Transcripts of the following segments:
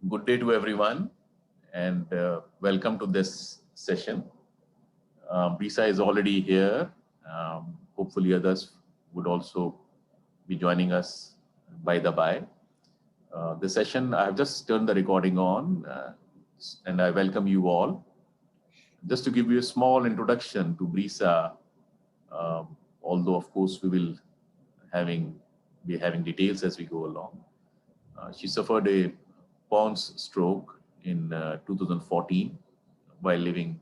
Good day to everyone, and welcome to this session. Brisa is already here. Hopefully others would also be joining us by the by. The session, I have just turned the recording on, and I welcome you all. Just to give you a small introduction to Brisa, although of course we will be having details as we go along. She suffered a Pons stroke in 2014 while living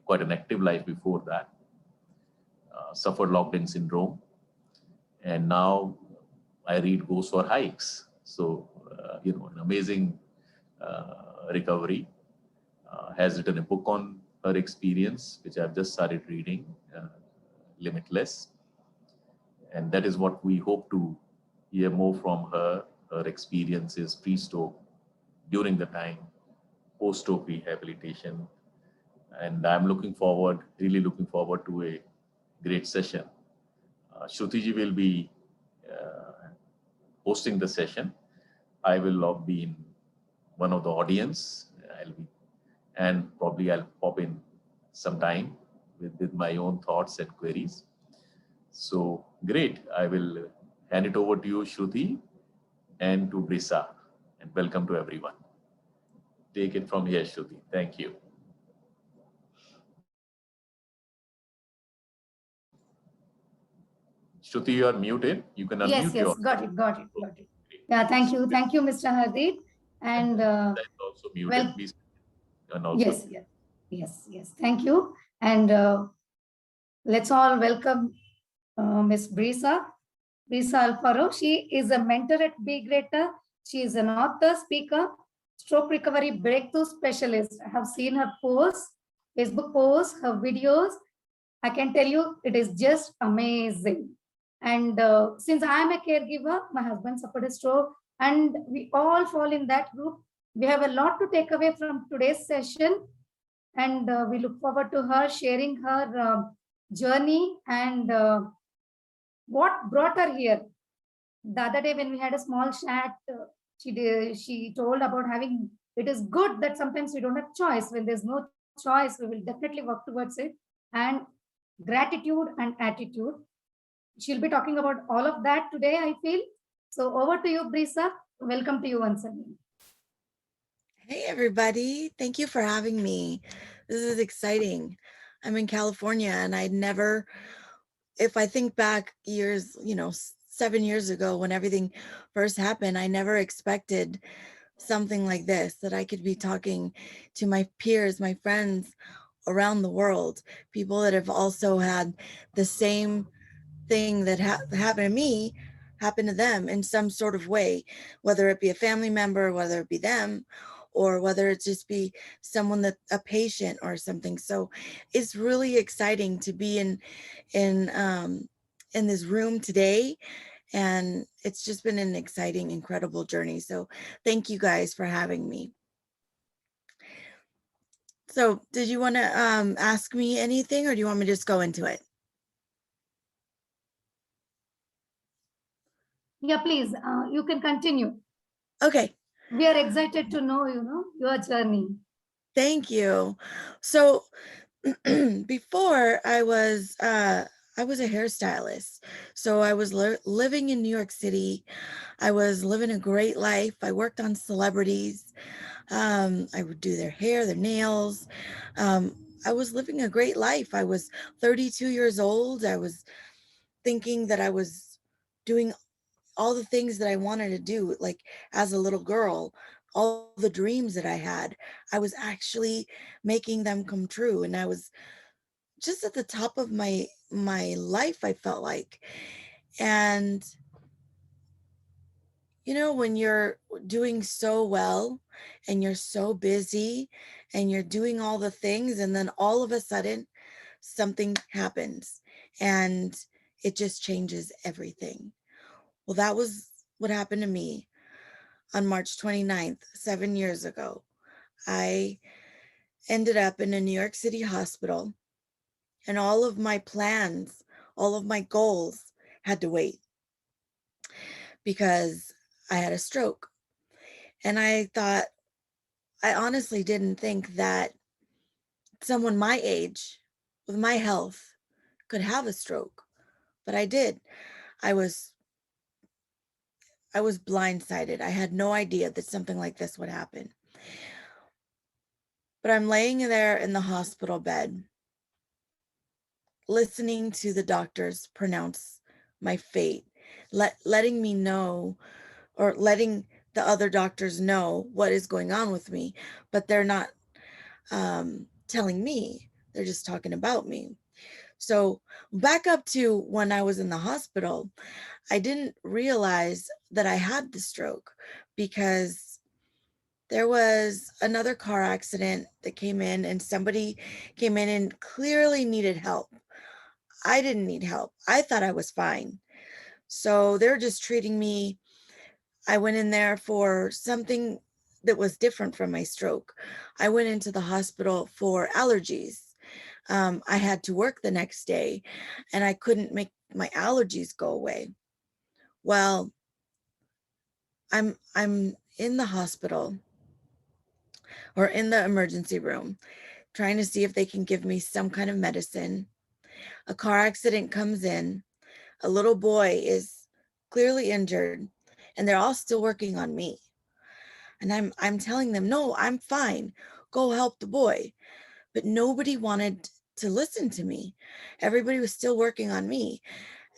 quite an active life before that. Suffered locked-in syndrome, and now I read Goes for Hikes. So, an amazing recovery. Has written a book on her experience, which I've just started reading, Limitless. And that is what we hope to hear more from her experiences pre-stroke, during the time, post-stroke rehabilitation. And I'm really looking forward to a great session. Shruti will be hosting the session. I will be in one of the audience. And probably I'll pop in sometime with my own thoughts and queries. So great. I will hand it over to you, Shruti, and to Brisa. And welcome to everyone. Take it from here, Shruti. Thank you. Shruti, you are muted. You can unmute Yes, got it. Yeah, thank you, Mr. Hardeep. And also muted, please. And also yes. Thank you. And let's all welcome Miss Brisa Alfaro. She is a mentor at Be Greater. She is an author, speaker, stroke recovery breakthrough specialist. I have seen her posts, Facebook posts, her videos. I can tell you it is just amazing. And since I am a caregiver, my husband suffered a stroke, and we all fall in that group. We have a lot to take away from today's session, and we look forward to her sharing her journey and what brought her here. The other day when we had a small chat, she told about having, it is good that sometimes we don't have choice. When there's no choice, we will definitely work towards it. And gratitude and attitude. She'll be talking about all of that today, I feel. So over to you, Brisa. Welcome to you once again. Hey, everybody. Thank you for having me. This is exciting. I'm in California, and I'd never, if I think back years, 7 years ago when everything first happened, I never expected something like this, that I could be talking to my peers, my friends around the world, people that have also had the same thing that happened to me happen to them in some sort of way, whether it be a family member, whether it be them, or whether it just be someone that a patient or something. So it's really exciting to be in this room today, and it's just been an exciting, incredible journey. So thank you guys for having me. So did you want to ask me anything, or do you want me to just go into it? Yeah, please, you can continue. Okay. We are excited to know, your journey. Thank you. So before I was a hairstylist. So I was living in New York City. I was living a great life. I worked on celebrities. I would do their hair, their nails. I was living a great life. I was 32 years old. I was thinking that I was doing all the things that I wanted to do, like as a little girl, all the dreams that I had, I was actually making them come true. And I was just at the top of my life, I felt like. And when you're doing so well and you're so busy and you're doing all the things, and then all of a sudden something happens and it just changes everything. Well, that was what happened to me on March 29th, 7 years ago. I ended up in a New York City hospital, and all of my plans, all of my goals had to wait because I had a stroke. And I thought, I honestly didn't think that someone my age with my health could have a stroke, but I did. I was blindsided. I had no idea that something like this would happen. But I'm laying there in the hospital bed, listening to the doctors pronounce my fate, letting me know, or letting the other doctors know what is going on with me, but they're not telling me. They're just talking about me. So back up to when I was in the hospital, I didn't realize that I had the stroke because there was another car accident that came in, and somebody came in and clearly needed help. I didn't need help. I thought I was fine. So they're just treating me. I went in there for something that was different from my stroke. I went into the hospital for allergies. I had to work the next day and I couldn't make my allergies go away. Well, I'm in the hospital or in the emergency room trying to see if they can give me some kind of medicine. A car accident comes in. A little boy is clearly injured and they're all still working on me. And I'm telling them, "No, I'm fine. Go help the boy." But nobody wanted to listen to me. Everybody was still working on me.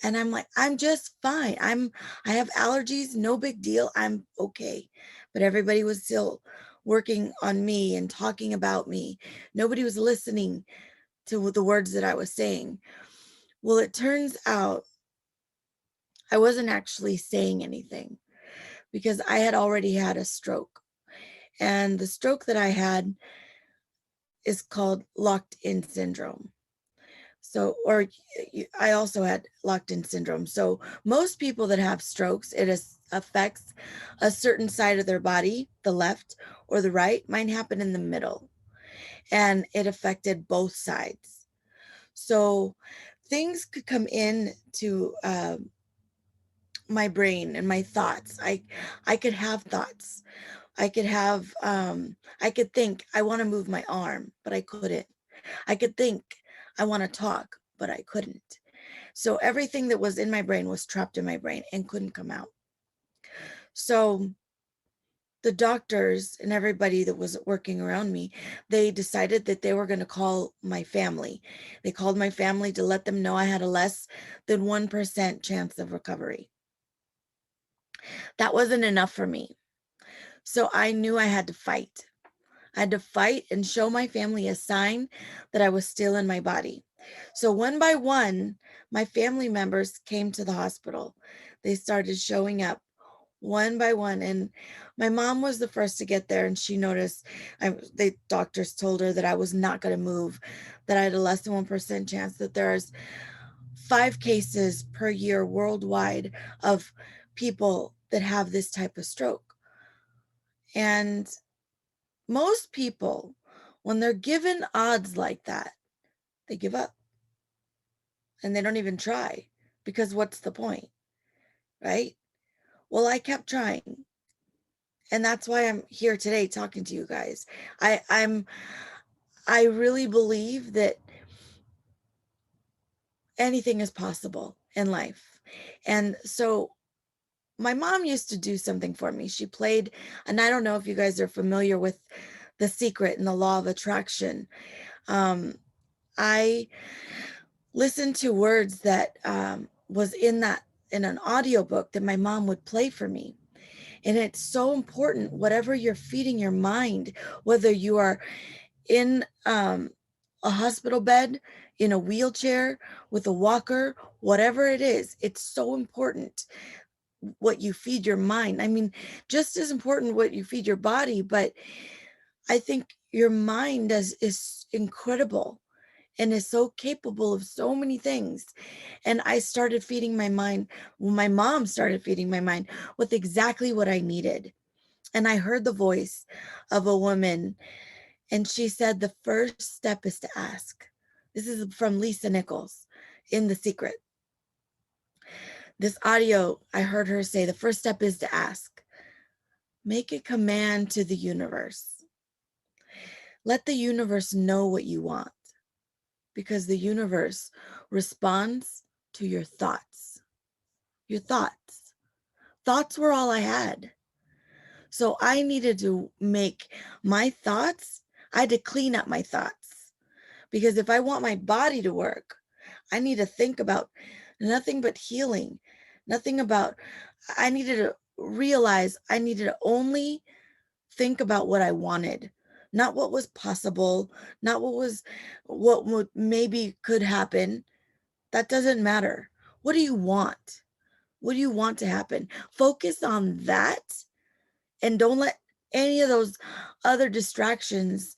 And I'm like, "I'm just fine. I have allergies, no big deal. I'm okay." But everybody was still working on me and talking about me. Nobody was listening to the words that I was saying. Well, it turns out I wasn't actually saying anything because I had already had a stroke. And the stroke that I had is called locked in syndrome. So, or I also had locked in syndrome. So most people that have strokes, it affects a certain side of their body, the left or the right. Mine happened in the middle and it affected both sides. So things could come in to my brain and my thoughts. I could have thoughts. I could have, I could think I want to move my arm, but I couldn't. I could think I want to talk, but I couldn't. So everything that was in my brain was trapped in my brain and couldn't come out. So the doctors and everybody that was working around me, they decided that they were going to call my family. They called my family to let them know I had a less than 1% chance of recovery. That wasn't enough for me. So I knew I had to fight. I had to fight and show my family a sign that I was still in my body. So one by one, my family members came to the hospital. They started showing up one by one. And my mom was the first to get there, and she noticed, the doctors told her that I was not going to move, that I had a less than 1% chance, that there's 5 cases per year worldwide of people that have this type of stroke. And most people, when they're given odds like that, they give up and they don't even try, because what's the point, right? Well, I kept trying. And that's why I'm here today talking to you guys. I really believe that anything is possible in life. And so my mom used to do something for me. She played, and I don't know if you guys are familiar with The Secret and the Law of Attraction. I listened to words that was in an audiobook that my mom would play for me. And it's so important, whatever you're feeding your mind, whether you are in a hospital bed, in a wheelchair, with a walker, whatever it is, it's so important what you feed your mind. I mean, just as important what you feed your body, but I think your mind is incredible and is so capable of so many things. And I started feeding my mind, well, my mom started feeding my mind with exactly what I needed. And I heard the voice of a woman, and she said, the first step is to ask. This is from Lisa Nichols in The Secret. This audio, I heard her say, the first step is to ask. Make a command to the universe. Let the universe know what you want, because the universe responds to your thoughts. Your thoughts. Thoughts were all I had. So I needed to make my thoughts, I had to clean up my thoughts. Because if I want my body to work, I need to think about nothing but healing, nothing about, I needed to realize I needed to only think about what I wanted, not what was possible, not what would maybe could happen. That doesn't matter. What do you want? What do you want to happen? Focus on that, and don't let any of those other distractions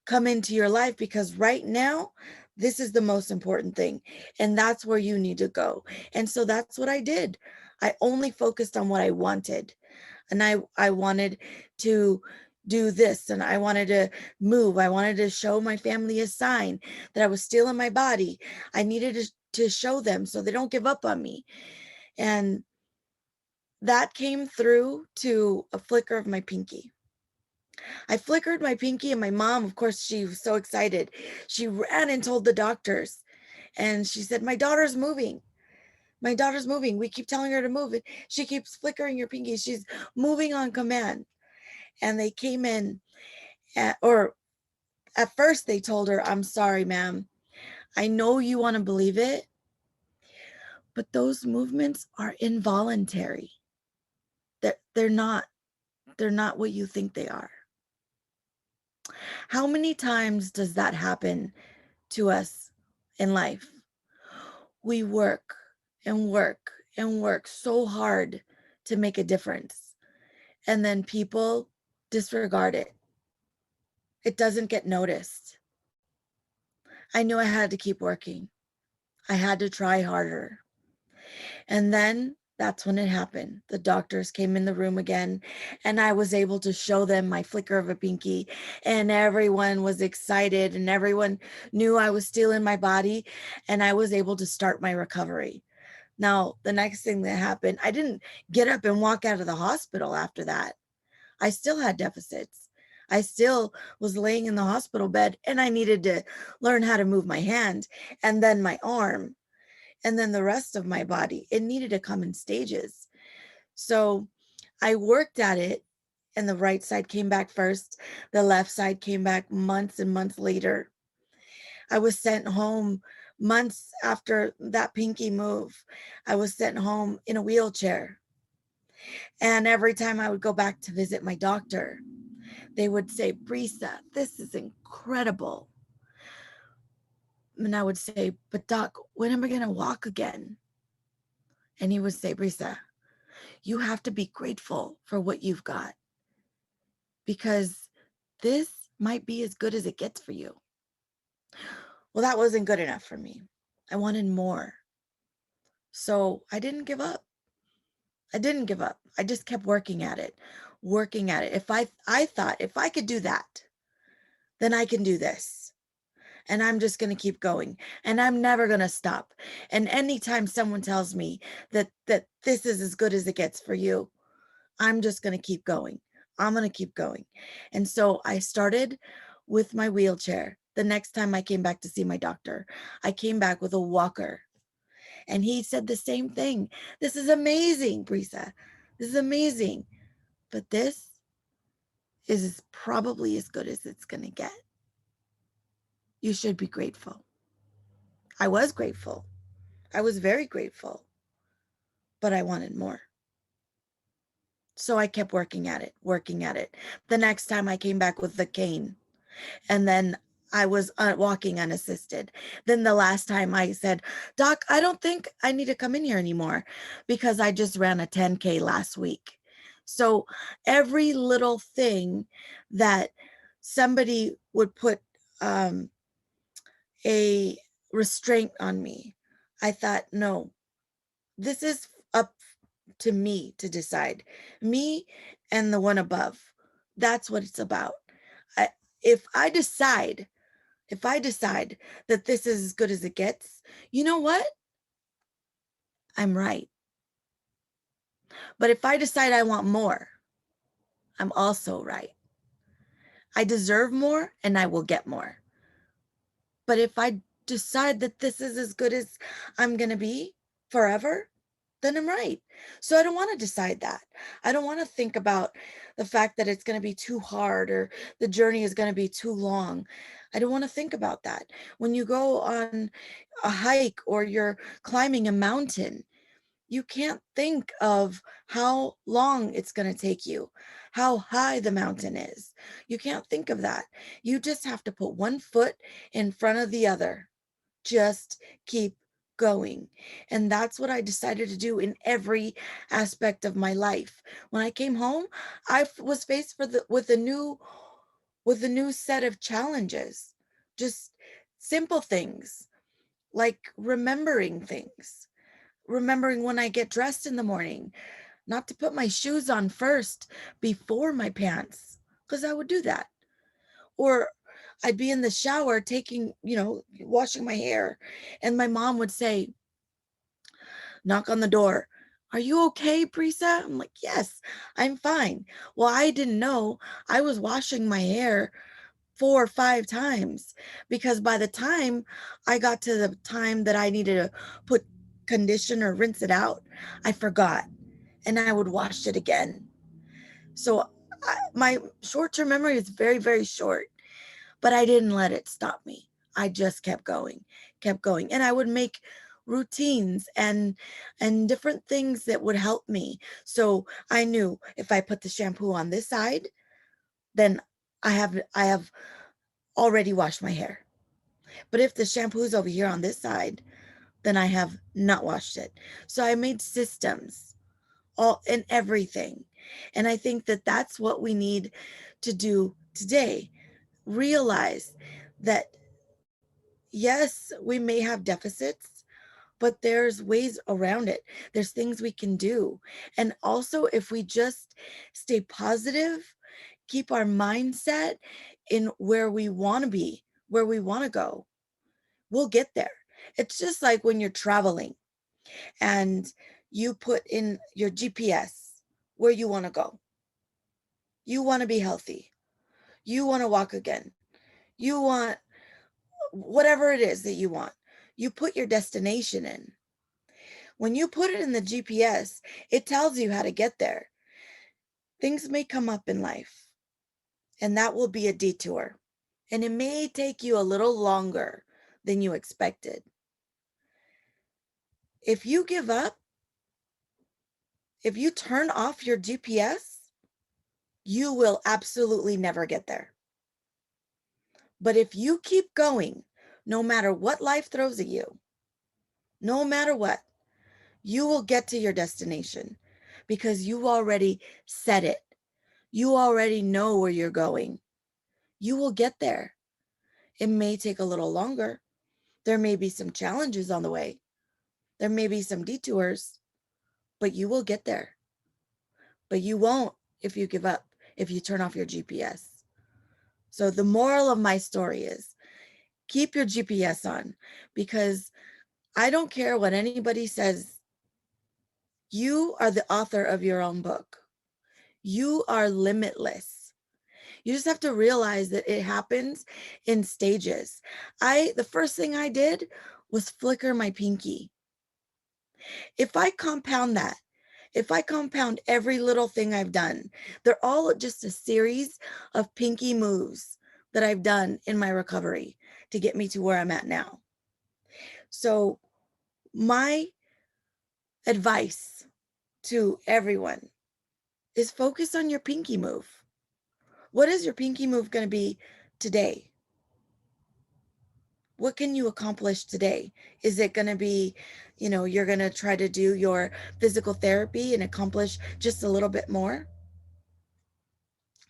come into your life, because right now, this is the most important thing. And that's where you need to go. And so that's what I did. I only focused on what I wanted. And I wanted to do this, and I wanted to move. I wanted to show my family a sign that I was still in my body. I needed to show them so they don't give up on me. And that came through to a flicker of my pinky. I flickered my pinky, and my mom, of course, she was so excited. She ran and told the doctors, and she said, my daughter's moving. My daughter's moving. We keep telling her to move. She keeps flickering your pinky. She's moving on command. And they came in, at first they told her, I'm sorry, ma'am. I know you want to believe it, but those movements are involuntary. They're not what you think they are. How many times does that happen to us in life? We work and work and work so hard to make a difference, and then people disregard it. It doesn't get noticed. I knew I had to keep working. I had to try harder. And then that's when it happened. The doctors came in the room again, and I was able to show them my flicker of a pinky, and everyone was excited, and everyone knew I was still in my body, and I was able to start my recovery. Now, the next thing that happened, I didn't get up and walk out of the hospital after that. I still had deficits. I still was laying in the hospital bed, and I needed to learn how to move my hand, and then my arm, and then the rest of my body. It needed to come in stages. So I worked at it, and the right side came back first. The left side came back months and months later. I was sent home months after that pinky move. I was sent home in a wheelchair. And every time I would go back to visit my doctor, they would say, Brisa, this is incredible. And I would say, but doc, when am I going to walk again? And he would say, Brisa, you have to be grateful for what you've got, because this might be as good as it gets for you. Well, that wasn't good enough for me. I wanted more. So I didn't give up. I just kept working at it. If I thought if I could do that, then I can do this. And I'm just going to keep going, and I'm never going to stop. And anytime someone tells me that this is as good as it gets for you, I'm just going to keep going. I'm going to keep going. And so I started with my wheelchair. The next time I came back to see my doctor, I came back with a walker. And he said the same thing. This is amazing, Brisa. This is amazing. But this is probably as good as it's going to get. You should be grateful. I was grateful. I was very grateful. But I wanted more. So I kept working at it. The next time I came back with the cane, and then I was walking unassisted. Then the last time I said, Doc, I don't think I need to come in here anymore, because I just ran a 10K last week. So every little thing that somebody would put a restraint on me, I thought, no, this is up to me to decide. Me and the one above. That's what it's about. If I decide that this is as good as it gets, you know what? I'm right. But if I decide I want more, I'm also right. I deserve more and I will get more. But if I decide that this is as good as I'm going to be forever, then I'm right. So I don't want to decide that. I don't want to think about the fact that it's going to be too hard or the journey is going to be too long. I don't want to think about that. When you go on a hike or you're climbing a mountain, you can't think of how long it's going to take you, how high the mountain is. You can't think of that. You just have to put one foot in front of the other. Just keep going. And that's what I decided to do in every aspect of my life. When I came home, I was faced with a new set of challenges. Just simple things like remembering when I get dressed in the morning, not to put my shoes on first before my pants, because I would do that. Or I'd be in the shower washing my hair, and my mom would say, knock on the door. Are you okay, Brisa? I'm like, yes, I'm fine. Well, I didn't know I was washing my hair 4 or 5 times, because by the time I got to the time that I needed to put conditioner, rinse it out, I forgot and I would wash it again. So my short-term memory is very, very short, but I didn't let it stop me. I just kept going. And I would make routines and different things that would help me. So I knew if I put the shampoo on this side, then I have already washed my hair. But if the shampoo is over here on this side, then I have not washed it. So I made systems all in everything. And I think that that's what we need to do today. Realize that, yes, we may have deficits, but there's ways around it. There's things we can do. And also, if we just stay positive, keep our mindset in where we want to be, where we want to go, we'll get there. It's just like when you're traveling and you put in your GPS where you want to go. You want to be healthy. You want to walk again. You want whatever it is that you want. You put your destination in. When you put it in the GPS, it tells you how to get there. Things may come up in life, and that will be a detour. And it may take you a little longer than you expected. If you give up, if you turn off your GPS, you will absolutely never get there. But if you keep going, no matter what life throws at you, no matter what, you will get to your destination because you already set it. You already know where you're going. You will get there. It may take a little longer. There may be some challenges on the way. There may be some detours, but you will get there. But you won't if you give up, if you turn off your GPS. So the moral of my story is keep your GPS on, because I don't care what anybody says. You are the author of your own book. You are limitless. You just have to realize that it happens in stages. The first thing I did was flicker my pinky. If I compound that, if I compound every little thing I've done, they're all just a series of pinky moves that I've done in my recovery to get me to where I'm at now. So my advice to everyone is focus on your pinky move. What is your pinky move going to be today? What can you accomplish today? Is it going to be, you're going to try to do your physical therapy and accomplish just a little bit more?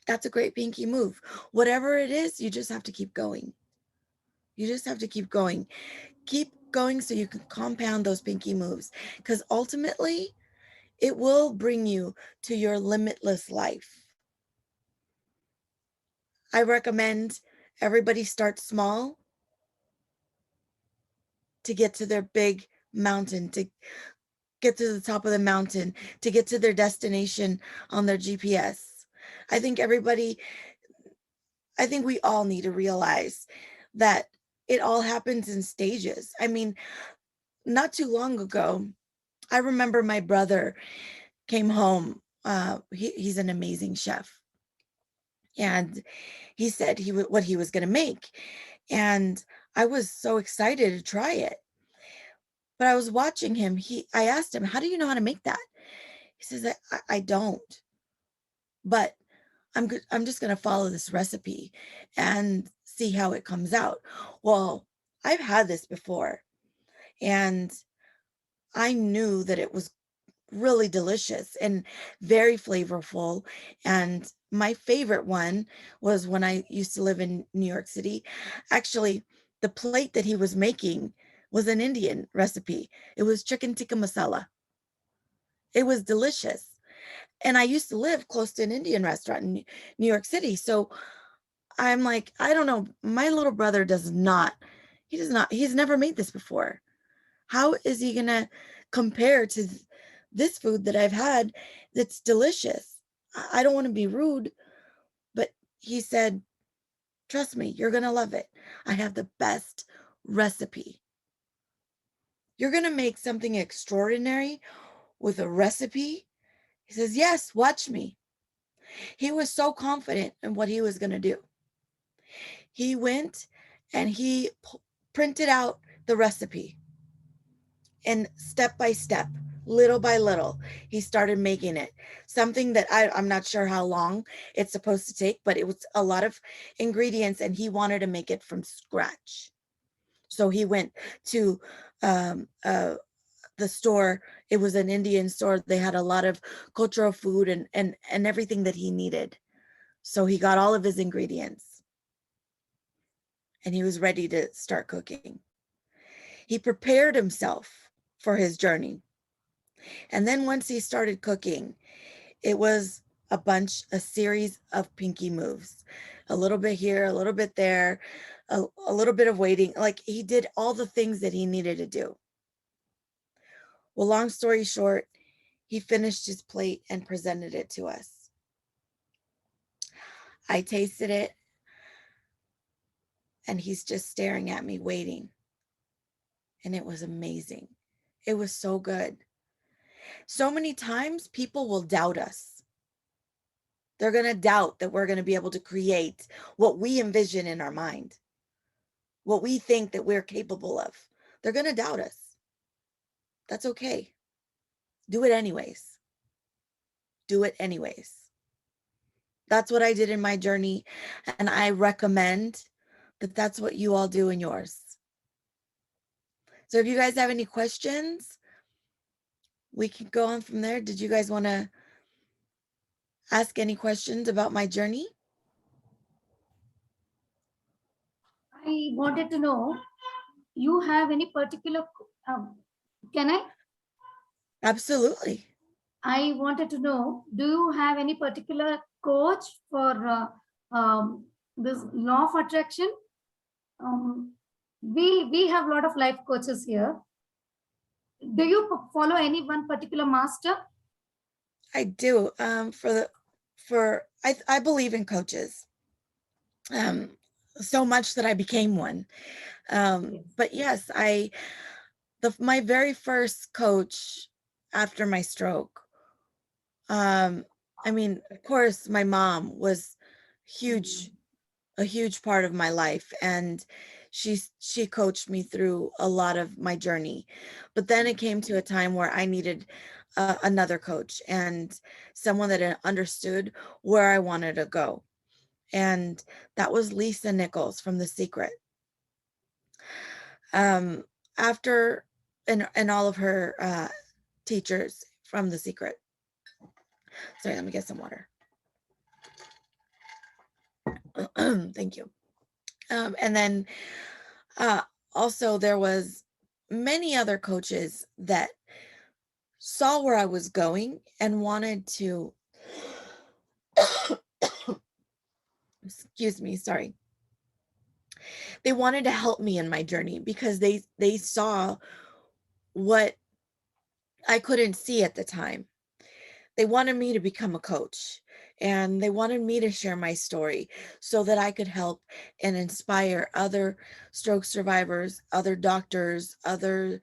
That's a great pinky move. Whatever it is, you just have to keep going. You just have to keep going. Keep going so you can compound those pinky moves, because ultimately it will bring you to your limitless life. I recommend everybody start small to get to their big mountain, to get to the top of the mountain, to get to their destination on their GPS. I think everybody I think we all need to realize that it all happens in stages. I mean, not too long ago, I remember my brother came home. He's an amazing chef. And he said what he was going to make. And I was so excited to try it. But I was watching him. I asked him, how do you know how to make that? He says, I don't. But I'm just going to follow this recipe and see how it comes out. Well, I've had this before, and I knew that it was really delicious and very flavorful. And my favorite one was when I used to live in New York City. Actually, the plate that he was making was an Indian recipe. It was chicken tikka masala. It was delicious. And I used to live close to an Indian restaurant in New York City. So I'm like, I don't know. My little brother he's never made this before. How is he going to compare to this food that I've had that's delicious? I don't want to be rude, but he said, trust me, you're going to love it. I have the best recipe. You're going to make something extraordinary with a recipe? He says, yes, watch me. He was so confident in what he was going to do. He went and he printed out the recipe. And step by step, little by little, he started making it. Something that I'm not sure how long it's supposed to take, but it was a lot of ingredients, and he wanted to make it from scratch. So he went to the store. It was an Indian store. They had a lot of cultural food and everything that he needed. So he got all of his ingredients, and he was ready to start cooking. He prepared himself for his journey. And then once he started cooking, it was a series of pinky moves, a little bit here, a little bit there, a little bit of waiting. Like, he did all the things that he needed to do. Well, long story short, he finished his plate and presented it to us. I tasted it, and he's just staring at me, waiting. And it was amazing. It was so good. So many times people will doubt us. They're going to doubt that we're going to be able to create what we envision in our mind, what we think that we're capable of. They're going to doubt us. That's okay. Do it anyways. Do it anyways. That's what I did in my journey, and I recommend that that's what you all do in yours. So if you guys have any questions, we can go on from there. Did you guys want to ask any questions about my journey? I wanted to know, you have any particular, can I? Absolutely. I wanted to know, do you have any particular coach for this law of attraction? We have a lot of life coaches here. Do you follow any one particular master? I do. I believe in coaches. So much that I became one. Yes. But yes, my very first coach after my stroke. I mean, of course, my mom was a huge part of my life, and she coached me through a lot of my journey. But then it came to a time where I needed another coach, and someone that understood where I wanted to go. And that was Lisa Nichols from The Secret. After and all of her teachers from The Secret. Sorry, let me get some water. Thank you. And then also there was many other coaches that saw where I was going and wanted to, excuse me, sorry. They wanted to help me in my journey because they saw what I couldn't see at the time. they wanted me to become a coach, and they wanted me to share my story so that I could help and inspire other stroke survivors, other doctors, other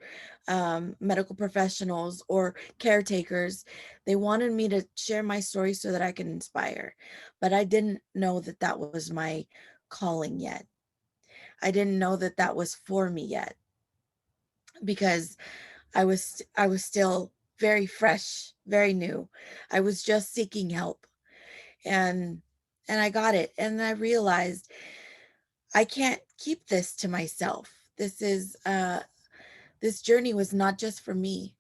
medical professionals or caretakers. They wanted me to share my story so that I could inspire, but I didn't know that that was my calling yet. I didn't know that that was for me yet, because I was still very fresh, very new. I was just seeking help, and I got it, and I realized I can't keep this to myself. This journey was not just for me.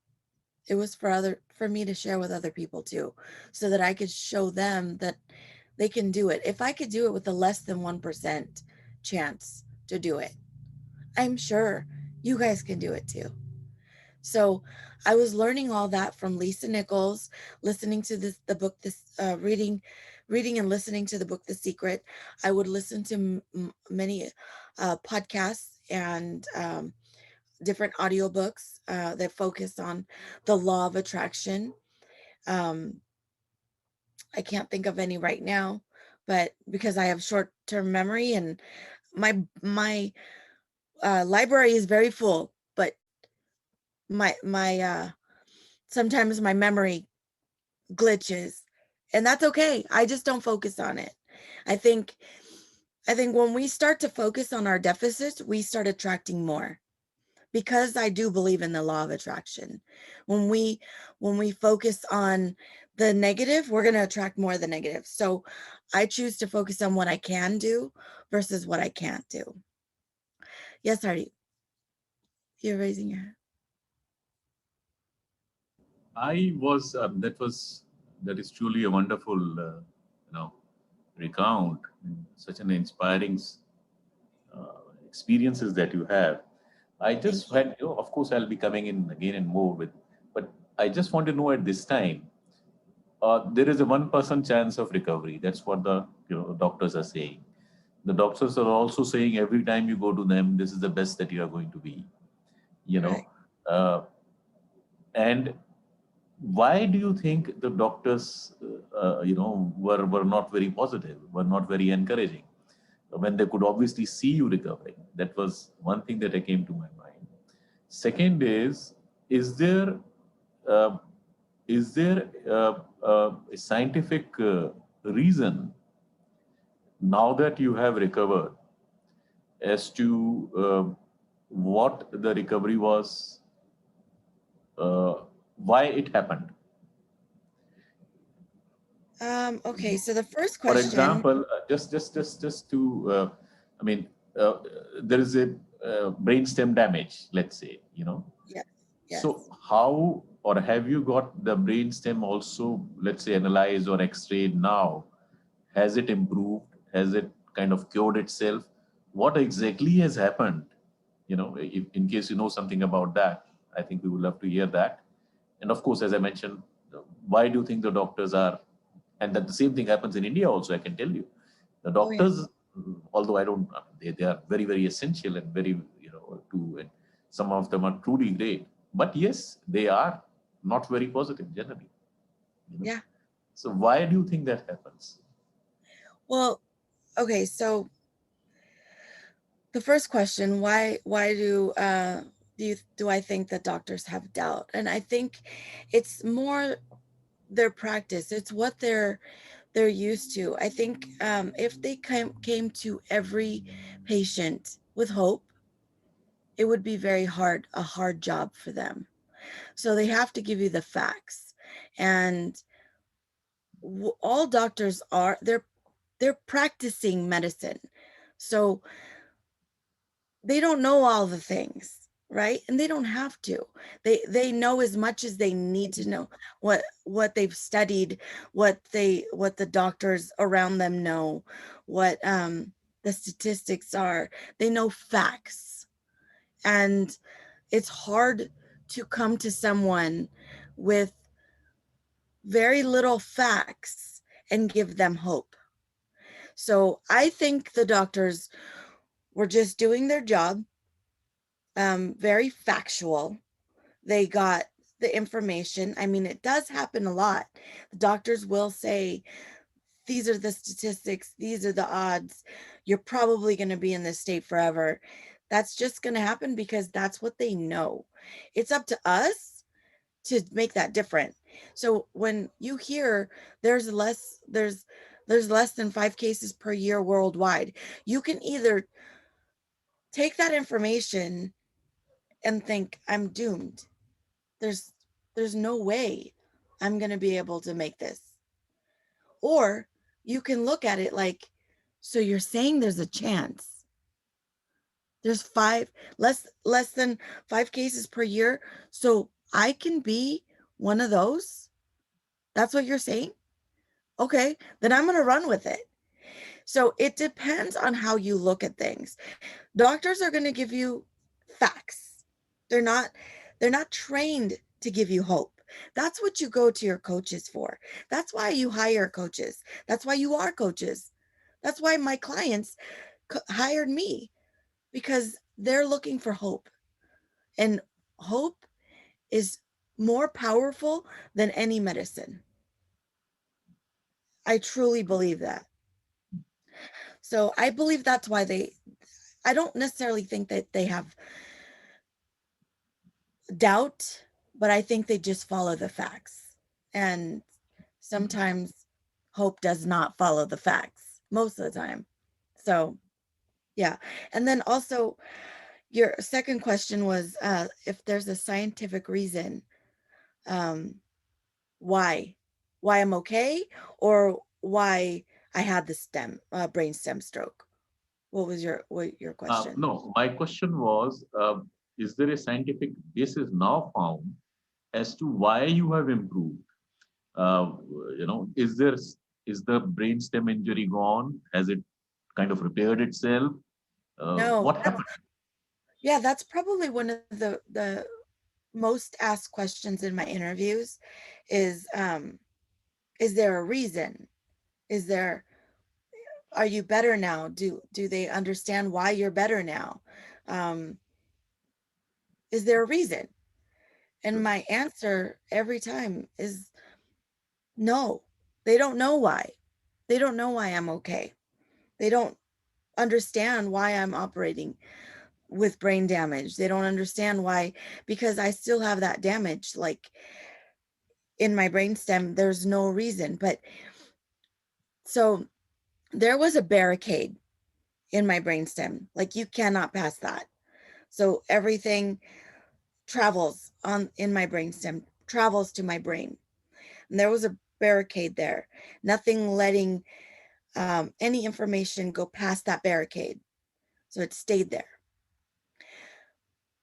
It was for me to share with other people too, so that I could show them that they can do it. If I could do it with a less than 1% chance to do it, I'm sure you guys can do it too. So I was learning all that from Lisa Nichols, listening to the book, reading and listening to the book, The Secret. I would listen to many podcasts and different audiobooks that focus on the law of attraction. Um, I can't think of any right now, but because I have short-term memory and my library is very full, but my sometimes my memory glitches, and that's okay. I just don't focus on it. I think when we start to focus on our deficits, we start attracting more, because I do believe in the law of attraction. When we focus on the negative, we're going to attract more of the negative. So I choose to focus on what I can do versus what I can't do. Yes, Artie, you're raising your hand. That is truly a wonderful, recount, such an inspiring experiences that you have. I just Thank you. had, of course, I'll be coming in again and more with, but I just want to know at this time, there is a 1% chance of recovery. That's what the doctors are saying. The doctors are also saying every time you go to them, this is the best that you are going to be. You Right. know, uh, and why do you think the doctors, were not very positive, were not very encouraging when they could obviously see you recovering? That was one thing that came to my mind. Second is there uh, a scientific reason now that you have recovered as to what the recovery was, uh, why it happened? Okay, so the first For question. example, just to, I mean, uh, there is a brainstem damage, let's say, Yes, So yes. how, or have you got the brainstem also, let's say, analyzed or x-rayed now? Has it improved? Has it kind of cured itself? What exactly has happened? If, in case you know something about that, I think we would love to hear that. And of course, as I mentioned, why do you think the doctors are, and that the same thing happens in India also, I can tell you. The Oh yeah. doctors, although I don't, they are very, very essential and very, and some of them are truly great. But yes, they are not very positive generally. You know? Yeah. So why do you think that happens? Well, okay, so the first question, why do I think that doctors have doubt? And I think it's more their practice. It's what they're used to. I think if they came to every patient with hope, it would be a hard job for them. So they have to give you the facts. And all doctors are, they're practicing medicine. So they don't know all the things, right? And they don't have to. They know as much as they need to know, what they've studied, what the doctors around them know, what the statistics are. They know facts. And it's hard to come to someone with very little facts and give them hope. So I think the doctors were just doing their job, very factual. They got the information. I mean, it does happen a lot. The doctors will say, these are the statistics, these are the odds, you're probably going to be in this state forever. That's just going to happen because that's what they know. It's up to us to make that different. So when you hear there's less than 5 cases per year worldwide, you can either take that information and think, I'm doomed. There's no way I'm going to be able to make this. Or you can look at it like, so you're saying there's a chance. There's less than 5 cases per year. So I can be one of those. That's what you're saying? Okay, then I'm going to run with it. So it depends on how you look at things. Doctors are going to give you facts. They're not trained to give you hope. That's what you go to your coaches for. That's why you hire coaches. That's why you are coaches. That's why my clients hired me, because they're looking for hope. And hope is more powerful than any medicine. I truly believe that. So I believe that's why I don't necessarily think that they have doubt, but I think they just follow the facts. And sometimes hope does not follow the facts most of the time. So, yeah. And then also, your second question was if there's a scientific reason why I'm okay, or why I had the brain stem stroke. What was your question? No, my question was, is there a scientific basis now found as to why you have improved? Uh, is the brainstem injury gone? Has it kind of repaired itself? No. What happened? Yeah, that's probably one of the most asked questions in my interviews is there a reason? Are you better now? Do they understand why you're better now? Is there a reason? And my answer every time is no. They don't know why. They don't know why I'm okay. They don't understand why I'm operating with brain damage. They don't understand why, because I still have that damage, like in my brainstem. There's no reason. But so there was a barricade in my brainstem. Like, you cannot pass that. So everything travels in my brainstem, travels to my brain. And there was a barricade there, nothing letting any information go past that barricade. So it stayed there.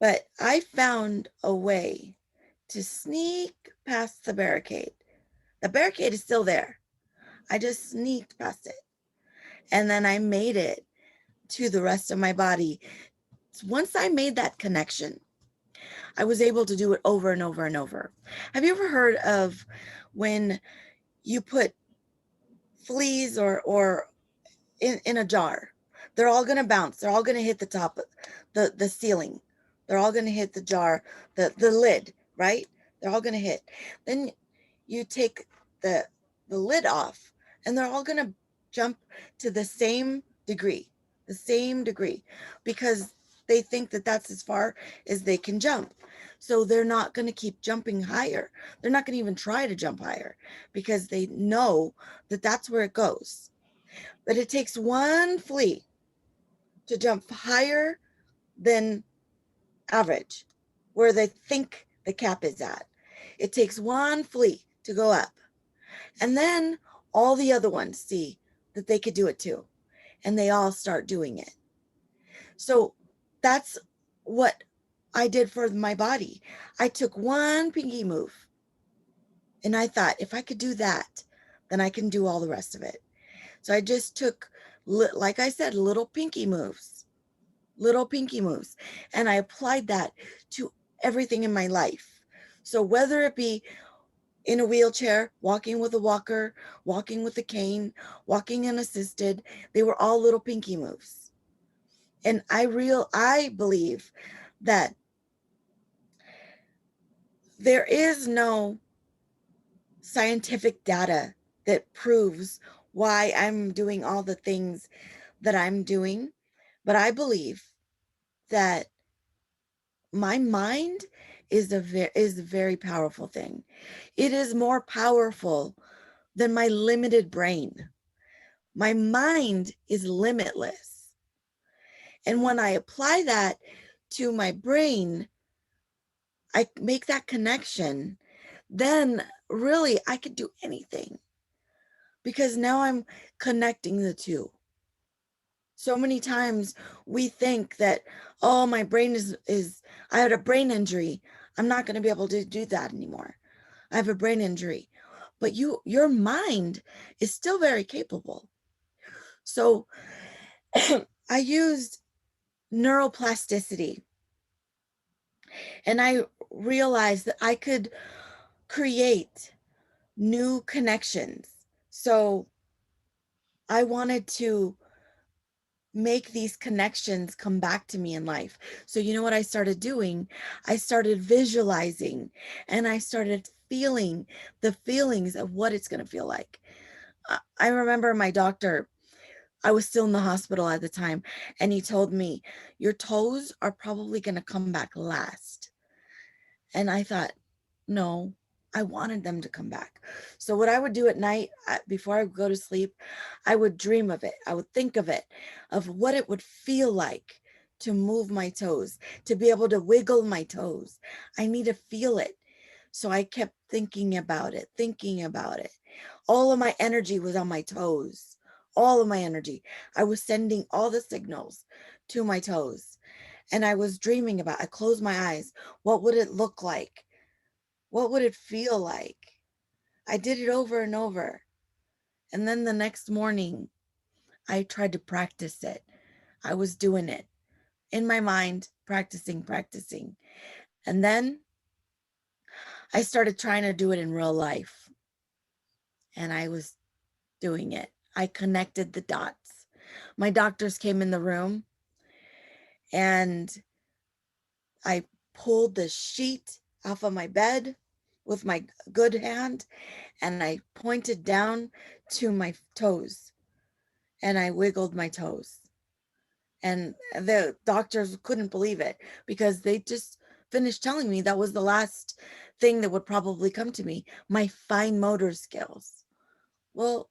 But I found a way to sneak past the barricade. The barricade is still there. I just sneaked past it. And then I made it to the rest of my body. Once I made that connection, I was able to do it over and over and over. Have you ever heard of when you put fleas or in a jar? They're all going to bounce. They're all going to hit the top, the ceiling. They're all going to hit the jar, the lid, right? They're all going to hit. Then you take the lid off, and they're all going to jump to the same degree, because they think that that's as far as they can jump. So they're not going to keep jumping higher. They're not going to even try to jump higher, because they know that that's where it goes. But it takes one flea to jump higher than average, where they think the cap is at. It takes one flea to go up. And then all the other ones see that they could do it too. And they all start doing it. So that's what I did for my body. I took one pinky move, and I thought, if I could do that, then I can do all the rest of it. So I just took, like I said, little pinky moves. And I applied that to everything in my life. So whether it be in a wheelchair, walking with a walker, walking with a cane, walking unassisted, they were all little pinky moves. And I believe that there is no scientific data that proves why I'm doing all the things that I'm doing, but I believe that my mind is a very powerful thing. It is more powerful than my limited brain. My mind is limitless. And when I apply that to my brain, I make that connection, then really I could do anything, because now I'm connecting the two. So many times we think that, oh, my brain is I had a brain injury. I'm not going to be able to do that anymore. I have a brain injury. But your mind is still very capable. So I used neuroplasticity, and I realized that I could create new connections. So I wanted to make these connections come back to me in life. So you know what I started doing? I started visualizing, and I started feeling the feelings of what it's going to feel like. I remember my doctor, I was still in the hospital at the time, and he told me, your toes are probably going to come back last. And I thought, no, I wanted them to come back. So what I would do at night before I would go to sleep, I would dream of it. I would think of it, of what it would feel like to move my toes, to be able to wiggle my toes. I need to feel it. So I kept thinking about it, thinking about it. All of my energy was on my toes, all of my energy. I was sending all the signals to my toes. And I was dreaming about, I closed my eyes. What would it look like? What would it feel like? I did it over and over. And then the next morning, I tried to practice it. I was doing it in my mind, practicing. And then I started trying to do it in real life. And I was doing it. I connected the dots. My doctors came in the room, and I pulled the sheet off of my bed with my good hand, and I pointed down to my toes, and I wiggled my toes. And the doctors couldn't believe it, because they just finished telling me that was the last thing that would probably come to me, my fine motor skills. Well,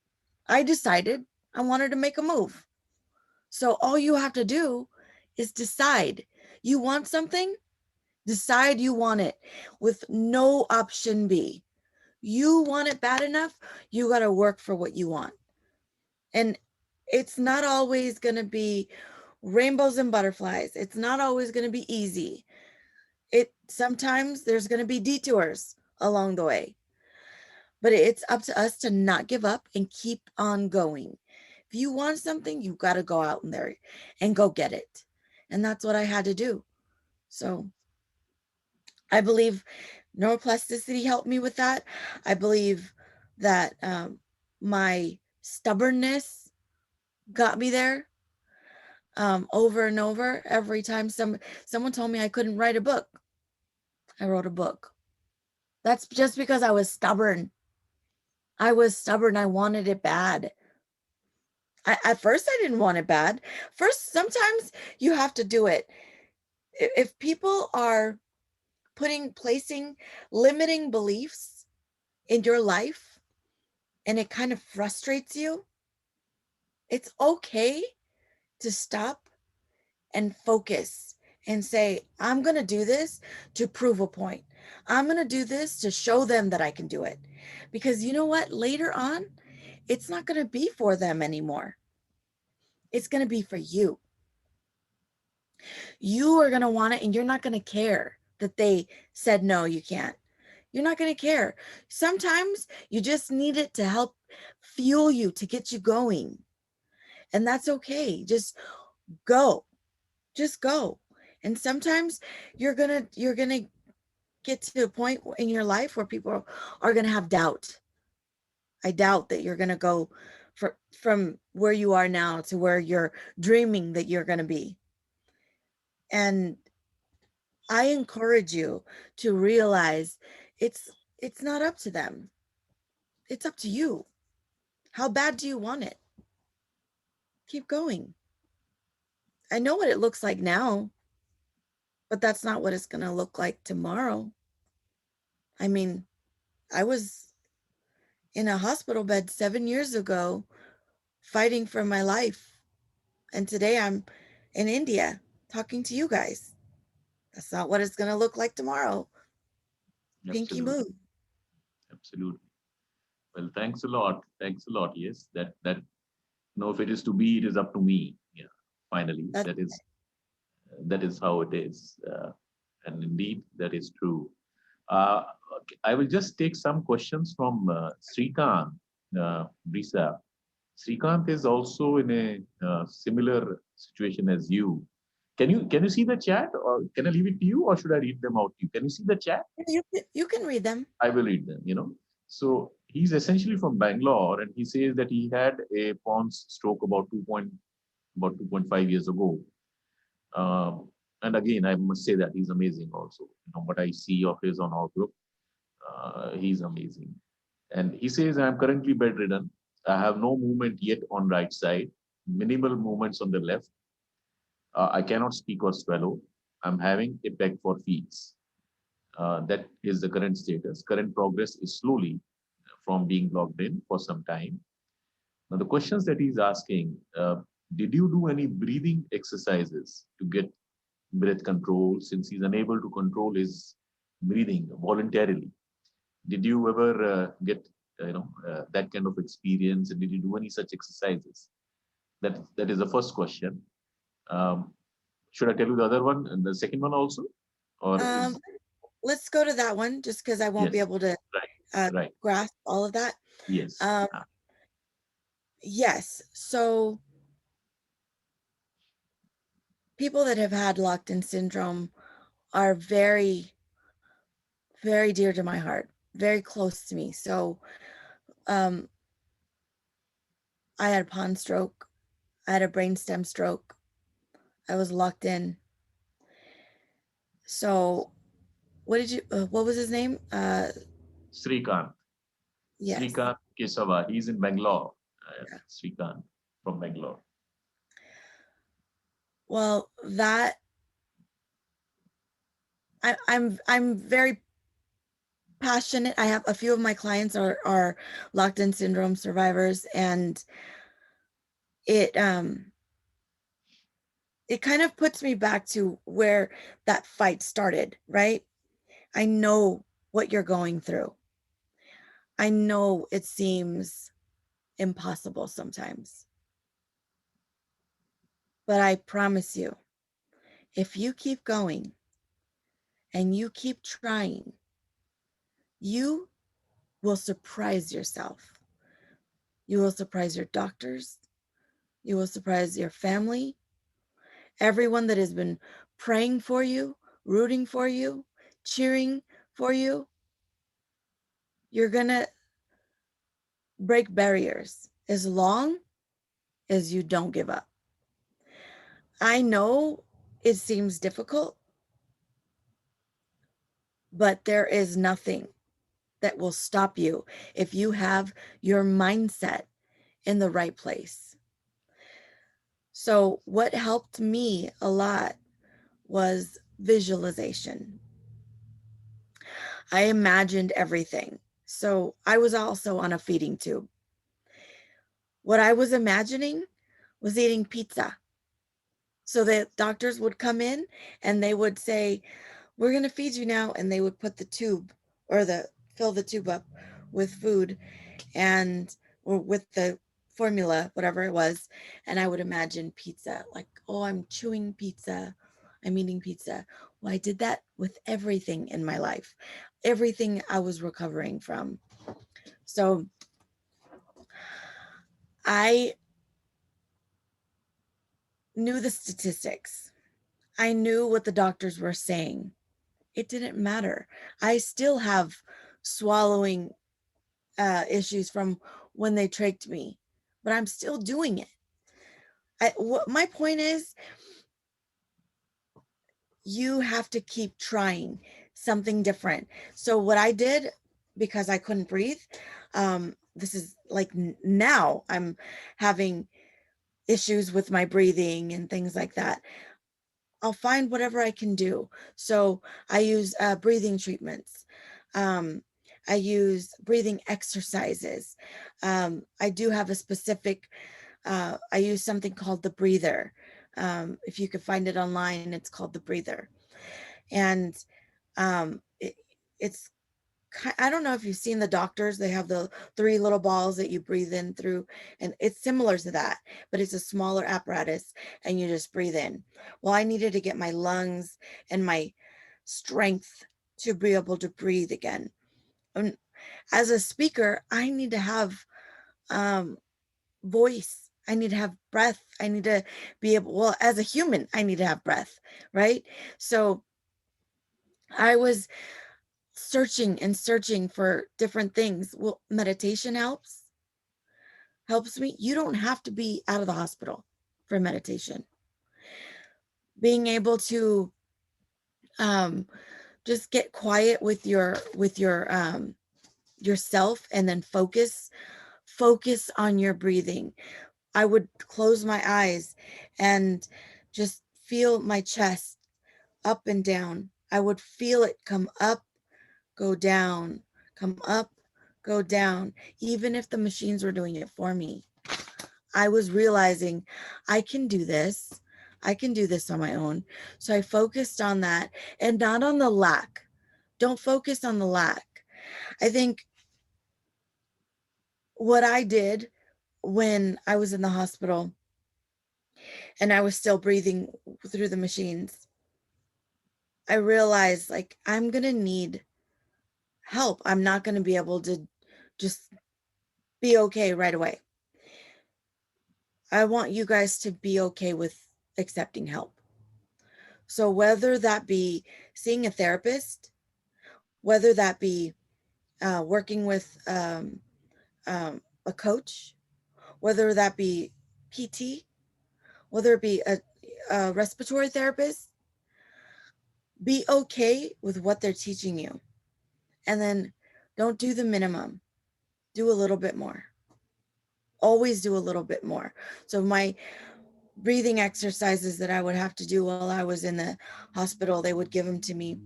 I decided I wanted to make a move. So all you have to do is decide. You want something? Decide you want it with no option B. You want it bad enough, you got to work for what you want. And it's not always going to be rainbows and butterflies. It's not always going to be easy. Sometimes there's going to be detours along the way. But it's up to us to not give up and keep on going. If you want something, you've got to go out in there and go get it. And that's what I had to do. So I believe neuroplasticity helped me with that. I believe that my stubbornness got me there over and over. Every time someone told me I couldn't write a book, I wrote a book. That's just because I was stubborn. I wanted it bad. At first, I didn't want it bad. First, sometimes you have to do it. If people are placing limiting beliefs in your life, and it kind of frustrates you, it's okay to stop and focus and say, I'm going to do this to prove a point. I'm going to do this to show them that I can do it. Because you know what? Later on, it's not going to be for them anymore. It's going to be for you. You are going to want it, and you're not going to care that they said, no, you can't. You're not going to care. Sometimes you just need it to help fuel you, to get you going. And that's okay. Just go. Just go. And sometimes you're going to get to a point in your life where people are going to have doubt. I doubt that you're going to go from where you are now to where you're dreaming that you're going to be. And I encourage you to realize it's not up to them. It's up to you. How bad do you want it? Keep going. I know what it looks like now, but that's not what it's going to look like tomorrow. I mean, I was in a hospital bed 7 years ago fighting for my life. And today I'm in India talking to you guys. That's not what it's going to look like tomorrow. Pinky Absolutely. move. Absolutely. Well, thanks a lot. Thanks a lot. Yes, that no, if it is to be, it is up to me. Yeah, finally, That's that is how it is, and indeed that is true. Uh, okay, I will just take some questions from Srikant, Brisa. Srikant is also in a similar situation as you. Can you see the chat, or can I leave it to you, or should I read them out to you? Can you see the chat? you can read them. I will read them. So he's essentially from Bangalore, and he says that he had a Pons stroke about 2.5 years ago. And again, I must say that he's amazing. Also, what I see of his on Outlook, he's amazing. And he says, I'm currently bedridden. I have no movement yet on right side, minimal movements on the left. I cannot speak or swallow. I'm having a peg for feeds. That is the current status. Current progress is slowly from being logged in for some time. Now, the questions that he's asking, did you do any breathing exercises to get breath control, since he's unable to control his breathing voluntarily? Did you ever get that kind of experience, and did you do any such exercises? That is the first question. Um, should I tell you the other one and the second one also, or is Let's go to that one just because I won't be yes, able to right, grasp all of that. yes, Yes. So people that have had locked-in syndrome are very, very dear to my heart, very close to me. So um, I had a pawn stroke. I had a brainstem stroke. I was locked in. So what was his name? Srikant. Yes. Srikant Kesava. He's in Bangalore. Srikant from Bangalore. Well, I'm very passionate. I have a few of my clients are locked in syndrome survivors, and it it kind of puts me back to where that fight started, right? I know what you're going through. I know it seems impossible sometimes. But I promise you, if you keep going and you keep trying, you will surprise yourself. You will surprise your doctors. You will surprise your family, everyone that has been praying for you, rooting for you, cheering for you. You're going to break barriers as long as you don't give up. I know it seems difficult, but there is nothing that will stop you if you have your mindset in the right place. So, what helped me a lot was visualization. I imagined everything. So, I was also on a feeding tube. What I was imagining was eating pizza. So, the doctors would come in and they would say, "We're going to feed you now." And they would put the tube or fill the tube up with food and or with the formula, whatever it was. And I would imagine pizza, like, oh, I'm chewing pizza. I'm eating pizza. Well, I did that with everything in my life, everything I was recovering from. So I knew the statistics. I knew what the doctors were saying. It didn't matter. I still have swallowing issues from when they trached me, but I'm still doing it. What my point is, you have to keep trying something different. So what I did, because I couldn't breathe, this is like now I'm having issues with my breathing and things like that. I'll find whatever I can do. So I use breathing treatments. I use breathing exercises. I do have a specific, I use something called the breather. If you could find it online, it's called the breather. And it's, I don't know if you've seen the doctors, they have the 3 little balls that you breathe in through, and it's similar to that, but it's a smaller apparatus and you just breathe in. Well, I needed to get my lungs and my strength to be able to breathe again. And as a speaker, I need to have voice. I need to have breath. I need to be able, well, as a human, I need to have breath, right? So I was searching and searching for different things. Well, meditation helps me. You don't have to be out of the hospital for meditation. Being able to just get quiet with your yourself and then focus on your breathing. I would close my eyes and just feel my chest up and down. I would feel it come up, go down, come up, go down, even if the machines were doing it for me. I was realizing I can do this. I can do this on my own. So I focused on that and not on the lack. Don't focus on the lack. I think what I did when I was in the hospital and I was still breathing through the machines, I realized like I'm going to need help. I'm not going to be able to just be okay right away. I want you guys to be okay with accepting help. So whether that be seeing a therapist, whether that be working with a coach, whether that be PT, whether it be a respiratory therapist, be okay with what they're teaching you. And then don't do the minimum. Do a little bit more. Always do a little bit more. So my breathing exercises that I would have to do while I was in the hospital, they would give them to me.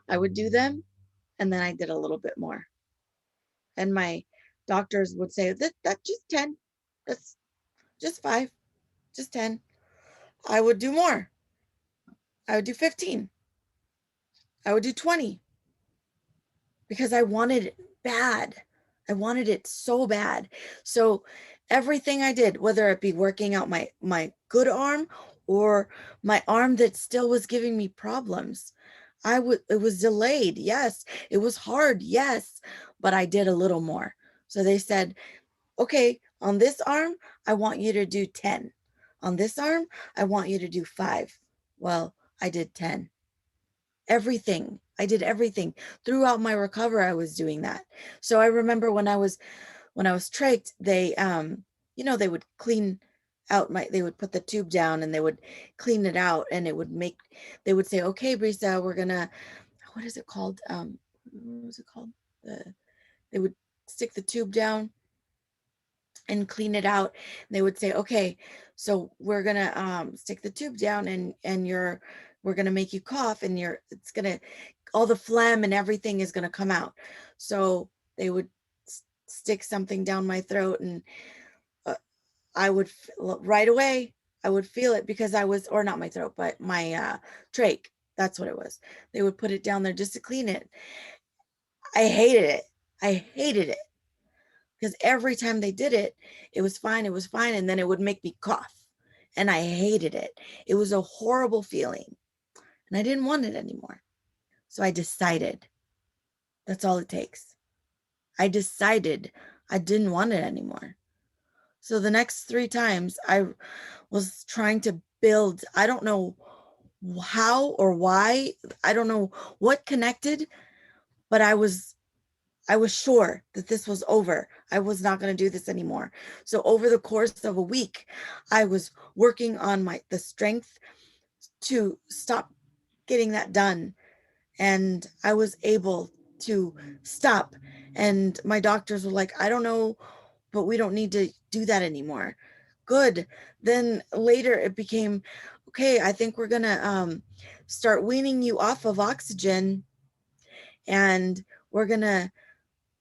I would do them, and then I did a little bit more. And my doctors would say, that's just 10. That's just 5, just 10. I would do more. I would do 15. I would do 20 because I wanted it bad. I wanted it so bad. So everything I did, whether it be working out my good arm or my arm that still was giving me problems, it was delayed. Yes. It was hard. Yes. But I did a little more. So they said, okay, on this arm, I want you to do 10. On this arm, I want you to do 5. Well, I did 10. Everything. I did everything. Throughout my recovery, I was doing that. So I remember when I was trached, they they would clean out they would put the tube down and they would clean it out, and they would say, okay, Brisa, we're gonna, what is it called? What was it called? They would stick the tube down and clean it out. They would say, okay, so we're gonna stick the tube down and we're gonna make you cough, and it's gonna, all the phlegm and everything is gonna come out. So they would stick something down my throat, and I would right away, I would feel it because or not my throat, but my trach. That's what it was. They would put it down there just to clean it. I hated it. I hated it. Because every time they did it, it was fine. And then it would make me cough. And I hated it. It was a horrible feeling. And I didn't want it anymore. So I decided that's all it takes. I decided I didn't want it anymore. So the next 3 times I was trying to build, I don't know how or why, I don't know what connected, but I was sure that this was over. I was not going to do this anymore. So over the course of a week, I was working on the strength to stop getting that done. And I was able to stop. And my doctors were like, I don't know, but we don't need to do that anymore. Good. Then later it became, okay, I think we're gonna start weaning you off of oxygen, and we're gonna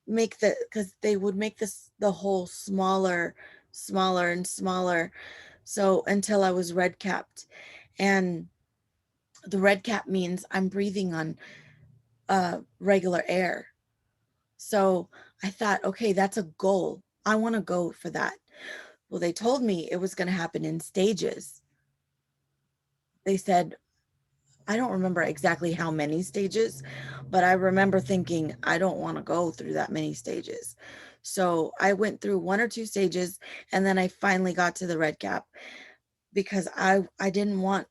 make because they would make the hole smaller and smaller, so until I was red capped. And the red cap means I'm breathing on regular air. So I thought, okay, that's a goal. I want to go for that. Well, they told me it was going to happen in stages. They said, I don't remember exactly how many stages, but I remember thinking, I don't want to go through that many stages. So I went through 1 or 2 stages, and then I finally got to the red cap, because I didn't want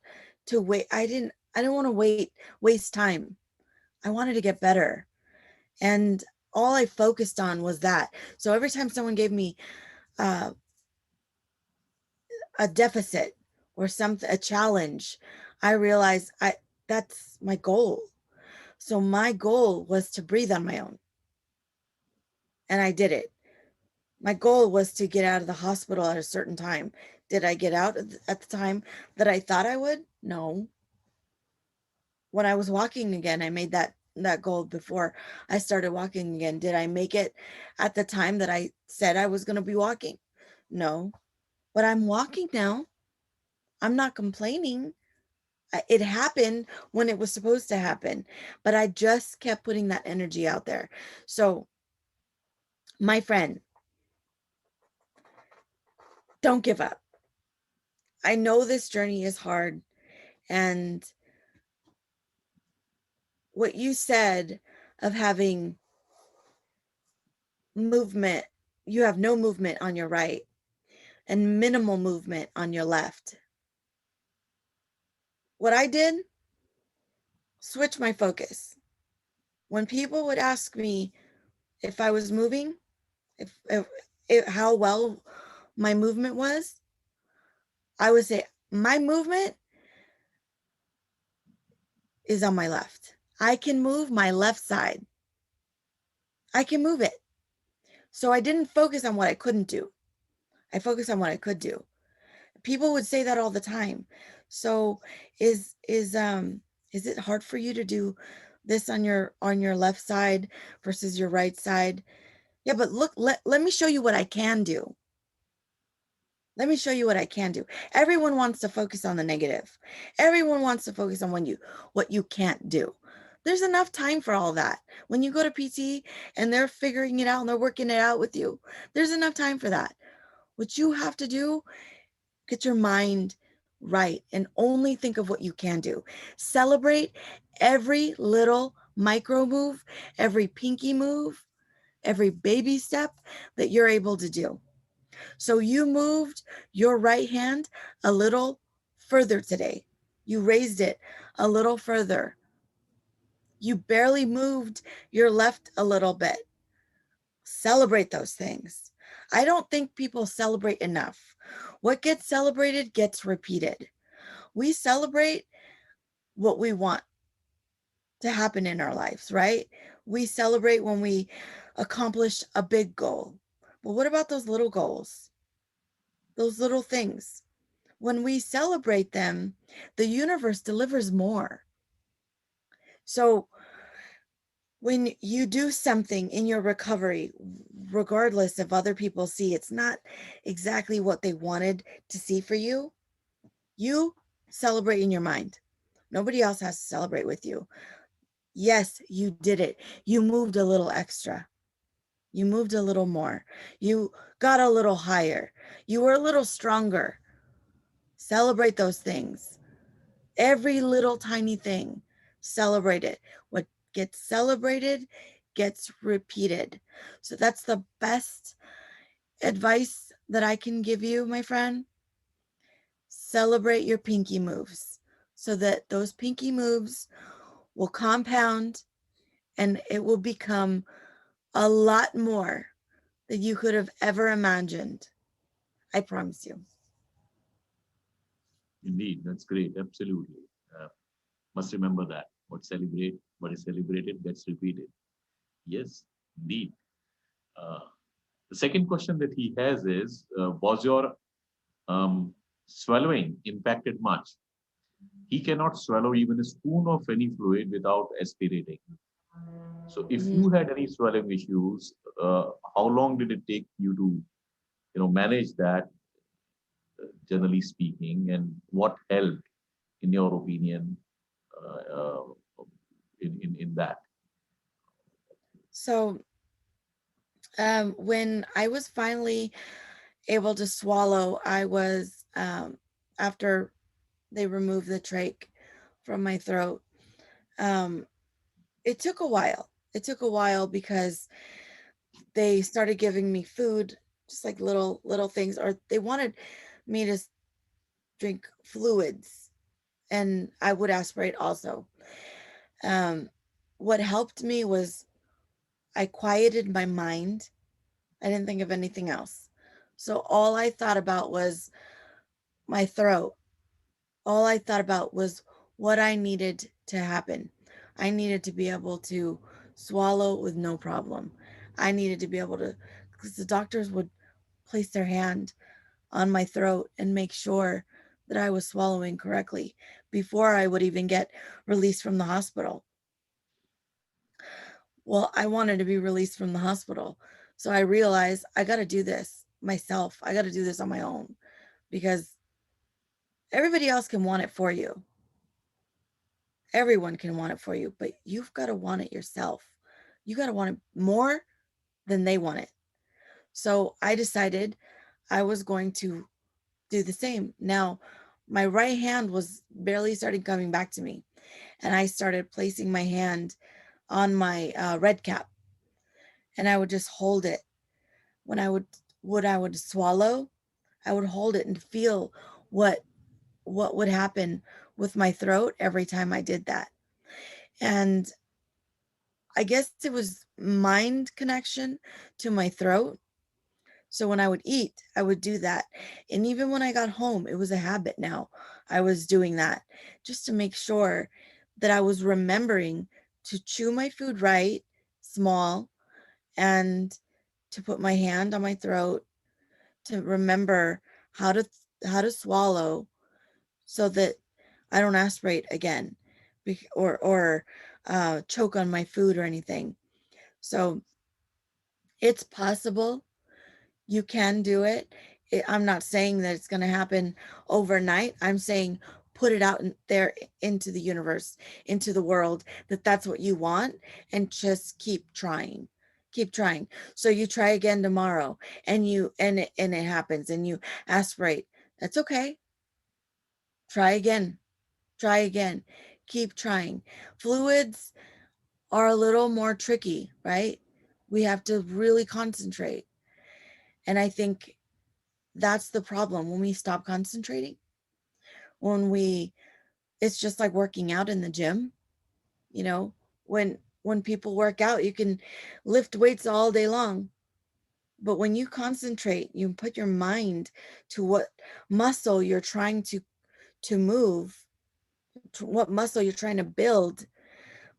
to wait. I didn't want to waste time. I wanted to get better. And all I focused on was that. So every time someone gave me a deficit or a challenge, I realized that's my goal. So my goal was to breathe on my own. And I did it. My goal was to get out of the hospital at a certain time. Did I get out at the time that I thought I would? No. When I was walking again, I made that goal before I started walking again. Did I make it at the time that I said I was going to be walking? No. But I'm walking now. I'm not complaining. It happened when it was supposed to happen, but I just kept putting that energy out there. So, my friend, don't give up. I know this journey is hard, and what you said of having movement, you have no movement on your right and minimal movement on your left. What I did, switch my focus. When people would ask me if I was moving, if how well my movement was, I would say my movement is on my left. I can move my left side. I can move it. So I didn't focus on what I couldn't do. I focused on what I could do. People would say that all the time. So is it hard for you to do this on your left side versus your right side? Yeah, but look, let me show you what I can do. Let me show you what I can do. Everyone wants to focus on the negative. Everyone wants to focus on what you can't do. There's enough time for all that. When you go to PT and they're figuring it out and they're working it out with you, there's enough time for that. What you have to do, get your mind right and only think of what you can do. Celebrate every little micro move, every pinky move, every baby step that you're able to do. So you moved your right hand a little further today. You raised it a little further. You barely moved your left a little bit. Celebrate those things. I don't think people celebrate enough. What gets celebrated gets repeated. We celebrate what we want to happen in our lives, right? We celebrate when we accomplish a big goal. But what about those little goals? Those little things? When we celebrate them, the universe delivers more. So when you do something in your recovery, regardless if other people see it's not exactly what they wanted to see for you, you celebrate in your mind. Nobody else has to celebrate with you. Yes, you did it. You moved a little extra. You moved a little more. You got a little higher. You were a little stronger. Celebrate those things. Every little tiny thing, celebrate it. What gets celebrated gets repeated. So that's the best advice that I can give you, my friend. Celebrate your pinky moves so that those pinky moves will compound and it will become a lot more than you could have ever imagined. I promise you. Indeed, that's great. Absolutely. Must remember that. What is celebrated gets repeated. Yes, indeed. Uh, the second question that he has is, was your um, swallowing impacted much? He cannot swallow even a spoon of any fluid without aspirating. So if Mhm. you had any swallowing issues, how long did it take you to, manage that, generally speaking, and what helped, in your opinion, uh, uh, in that? So when I was finally able to swallow, I was after they removed the trach from my throat. Um, it took a while. It took a while because they started giving me food, just like little things, or they wanted me to drink fluids, and I would aspirate also. Um, what helped me was I quieted my mind. I didn't think of anything else. So all I thought about was my throat. All I thought about was what I needed to happen. I needed to be able to swallow with no problem. I needed to be able to, because the doctors would place their hand on my throat and make sure that I was swallowing correctly before I would even get released from the hospital. Well, I wanted to be released from the hospital. So I realized I got to do this myself. I got to do this on my own because everybody else can want it for you. Everyone can want it for you, but you've got to want it yourself. You got to want it more than they want it. So I decided I was going to do the same. Now, my right hand was barely starting coming back to me, and I started placing my hand on my red cap, and I would just hold it. When I would swallow, I would hold it and feel what what would happen with my throat every time I did that. And I guess it was mind connection to my throat. So when I would eat, I would do that. And even when I got home, it was a habit now. I was doing that just to make sure that I was remembering to chew my food right, small, and to put my hand on my throat, to remember how to how to swallow so that I don't aspirate again or choke on my food or anything. So it's possible. You can do it. I'm not saying that it's going to happen overnight. I'm saying put it out there into the universe, into the world, that that's what you want, and just keep trying. Keep trying. So you try again tomorrow, and it happens, and you aspirate. That's okay. Try again. Try again. Keep trying. Fluids are a little more tricky, right? We have to really concentrate. And I think that's the problem when we stop concentrating. When we It's just like working out in the gym, you know, when people work out, you can lift weights all day long. But when you concentrate, you put your mind to what muscle you're trying to move, to what muscle you're trying to build.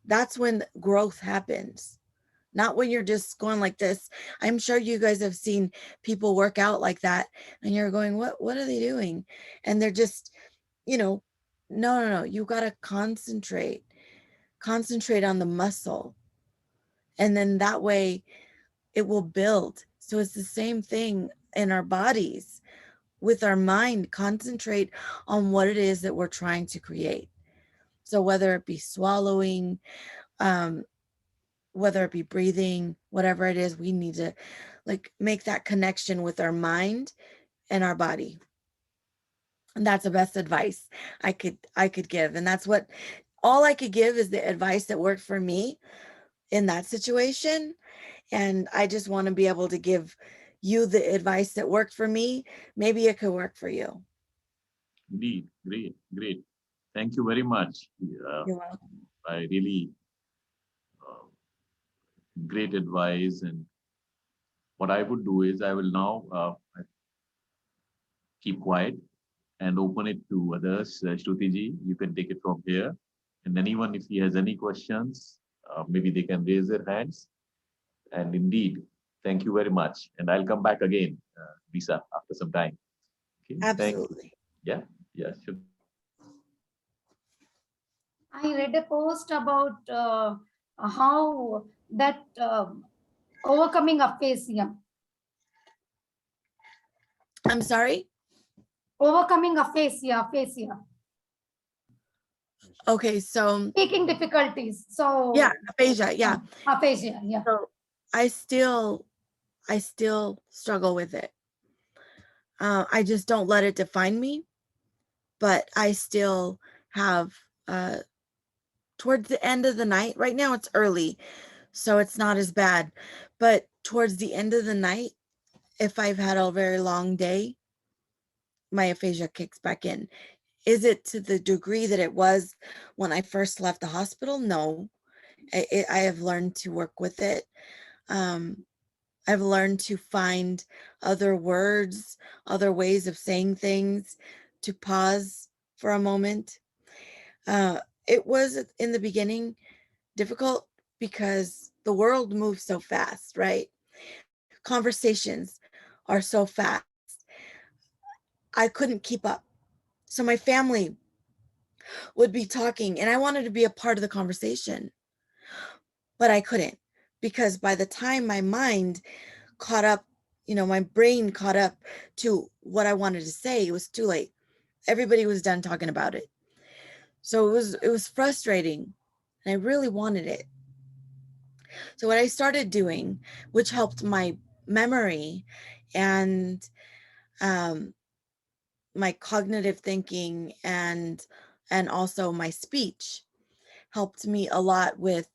That's when growth happens. Not when you're just going like this. I'm sure you guys have seen people work out like that, and you're going, what are they doing? And they're just, you know, no. You got to concentrate on the muscle. And then that way it will build. So it's the same thing in our bodies. With our mind, concentrate on what it is that we're trying to create. So whether it be swallowing, um, whether it be breathing, whatever it is, we need to like make that connection with our mind and our body. And that's the best advice I could give. And that's what all I could give is the advice that worked for me in that situation. And I just want to be able to give you the advice that worked for me. Maybe it could work for you. Indeed, great, great. Thank you very much. You're welcome. I really uh, great advice. And what I would do is I will now keep quiet and open it to others. Shruti ji, you can take it from here. And anyone, if he has any questions, maybe they can raise their hands. And indeed, thank you very much. And I'll come back again, Brisa, after some time. Okay, thank you. Absolutely. Yeah, yeah, sure. I read a post about how that overcoming aphasia. I'm sorry. Overcoming aphasia. Okay, so Speaking difficulties. So yeah, aphasia. Yeah. Aphasia. Yeah. So I still struggle with it. I just don't let it define me, but I still have towards the end of the night. Right now it's early, so it's not as bad. But towards the end of the night, if I've had a very long day, my aphasia kicks back in. Is it to the degree that it was when I first left the hospital? No. I have learned to work with it. I've learned to find other words, other ways of saying things, to pause for a moment. It was in the beginning difficult because the world moves so fast, right? Conversations are so fast. I couldn't keep up. So my family would be talking and I wanted to be a part of the conversation, but I couldn't, because by the time my mind caught up, my brain caught up to what I wanted to say, it was too late. Everybody was done talking about it. So it was frustrating and I really wanted it. So what I started doing, which helped my memory and my cognitive thinking and also my speech, helped me a lot with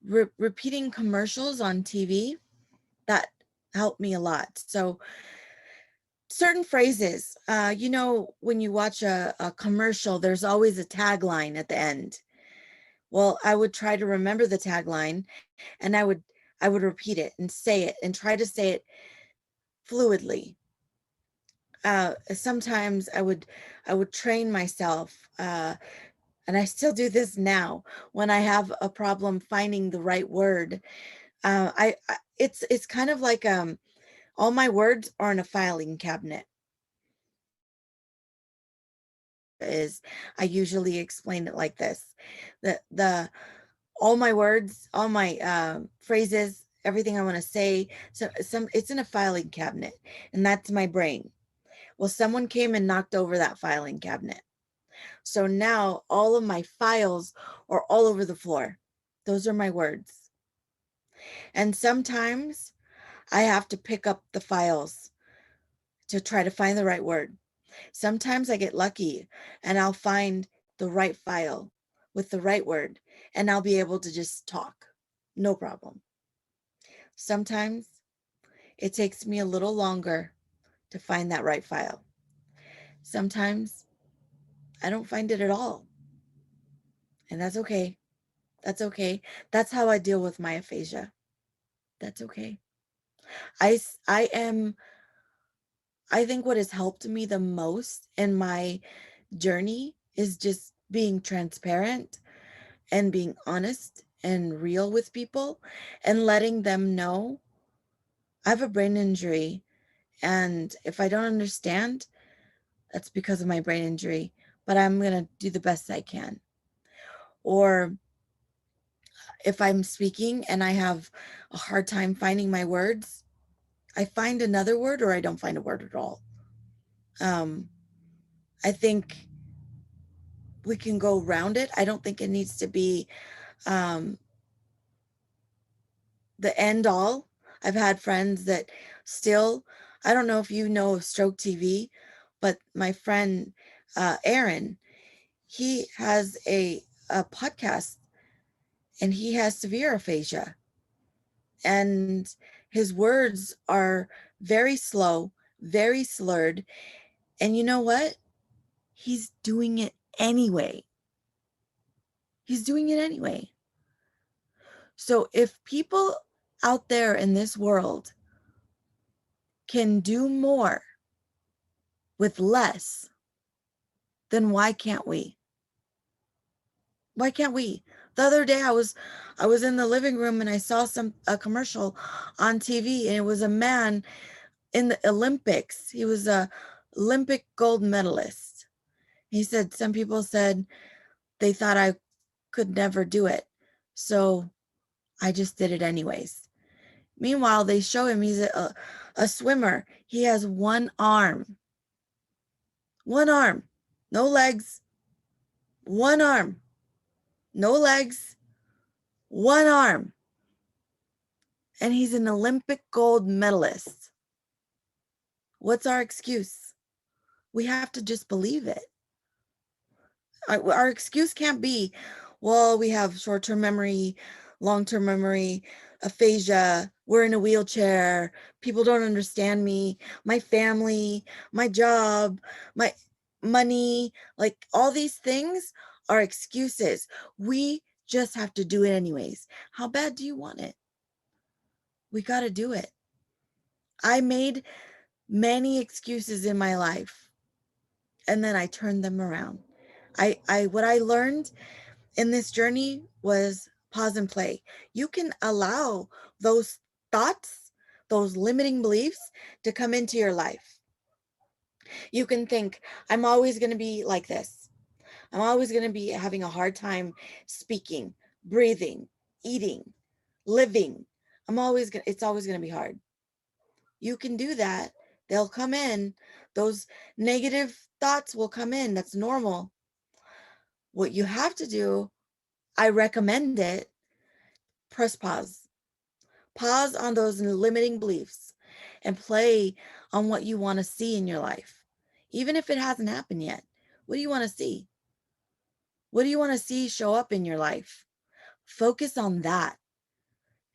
repeating commercials on TV. That helped me a lot. So certain phrases, when you watch a commercial, there's always a tagline at the end. Well, I would try to remember the tagline and I would repeat it and say it and try to say it fluidly. Sometimes I would train myself, and I still do this now when I have a problem finding the right word. It's kind of like all my words are in a filing cabinet. I usually explain it like this: the all my words, all my phrases, everything I want to say, so it's in a filing cabinet, and that's my brain. Well, someone came and knocked over that filing cabinet. So now all of my files are all over the floor. Those are my words. And sometimes I have to pick up the files to try to find the right word. Sometimes I get lucky and I'll find the right file with the right word and I'll be able to just talk. No problem. Sometimes it takes me a little longer to find that right file. Sometimes I don't find it at all. And that's okay. That's okay. That's how I deal with my aphasia. That's okay. I think what has helped me the most in my journey is just being transparent and being honest and real with people and letting them know I have a brain injury. And if I don't understand, that's because of my brain injury, but I'm going to do the best I can. Or if I'm speaking and I have a hard time finding my words, I find another word or I don't find a word at all. I think we can go around it. I don't think it needs to be the end all. I've had friends that still, I don't know if you know of Stroke TV, but my friend Aaron, he has a podcast and he has severe aphasia. And his words are very slow, very slurred. And you know what? He's doing it anyway. He's doing it anyway. So if people out there in this world can do more with less, then why can't we? Why can't we? The other day I was in the living room and I saw a commercial on TV, and it was a man in the Olympics. He was a Olympic gold medalist. He said some people said they thought I could never do it, so I just did it anyways. Meanwhile, they show him he's a swimmer. He has one arm, no legs, one arm, no legs, one arm. And he's an Olympic gold medalist. What's our excuse? We have to just believe it. Our excuse can't be, well, we have short-term memory, long-term memory, aphasia, we're in a wheelchair, people don't understand me, my family, my job, my money, like all these things are excuses. We just have to do it anyways. How bad do you want it? We got to do it. I made many excuses in my life, and then I turned them around. What I learned in this journey was pause and play. You can allow those thoughts, those limiting beliefs to come into your life. You can think, I'm always going to be like this. I'm always going to be having a hard time speaking, breathing, eating, living. It's always going to be hard. You can do that. They'll come in. Those negative thoughts will come in. That's normal. What you have to do, I recommend it, press pause. Pause on those limiting beliefs and play on what you want to see in your life. Even if it hasn't happened yet, what do you want to see? What do you want to see show up in your life? Focus on that.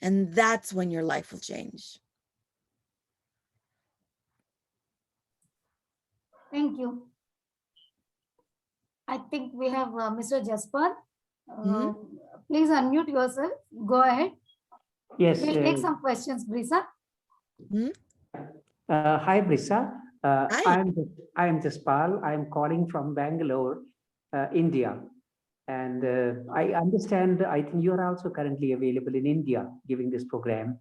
And that's when your life will change. Thank you. I think we have Mr. Jasper. Please unmute yourself. Go ahead. Yes. We'll take some questions, Brisa. Hi, Brisa. Hi. I'm Jaspal. I'm calling from Bangalore, India. And I understand, I think you're also currently available in India giving this program.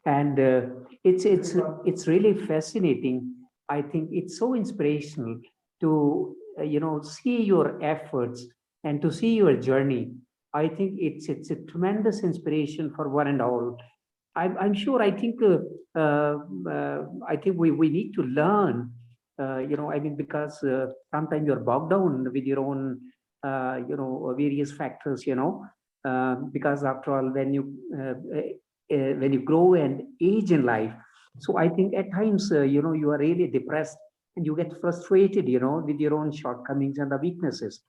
And it's really fascinating. I think it's so inspirational to see your efforts and to see your journey. I think it's a tremendous inspiration for one and all. I'm sure. I think we need to learn. Because sometimes you're bogged down with your own various factors. Because after all, when you grow and age in life, so I think at times you are really depressed and you get frustrated with your own shortcomings and the weaknesses.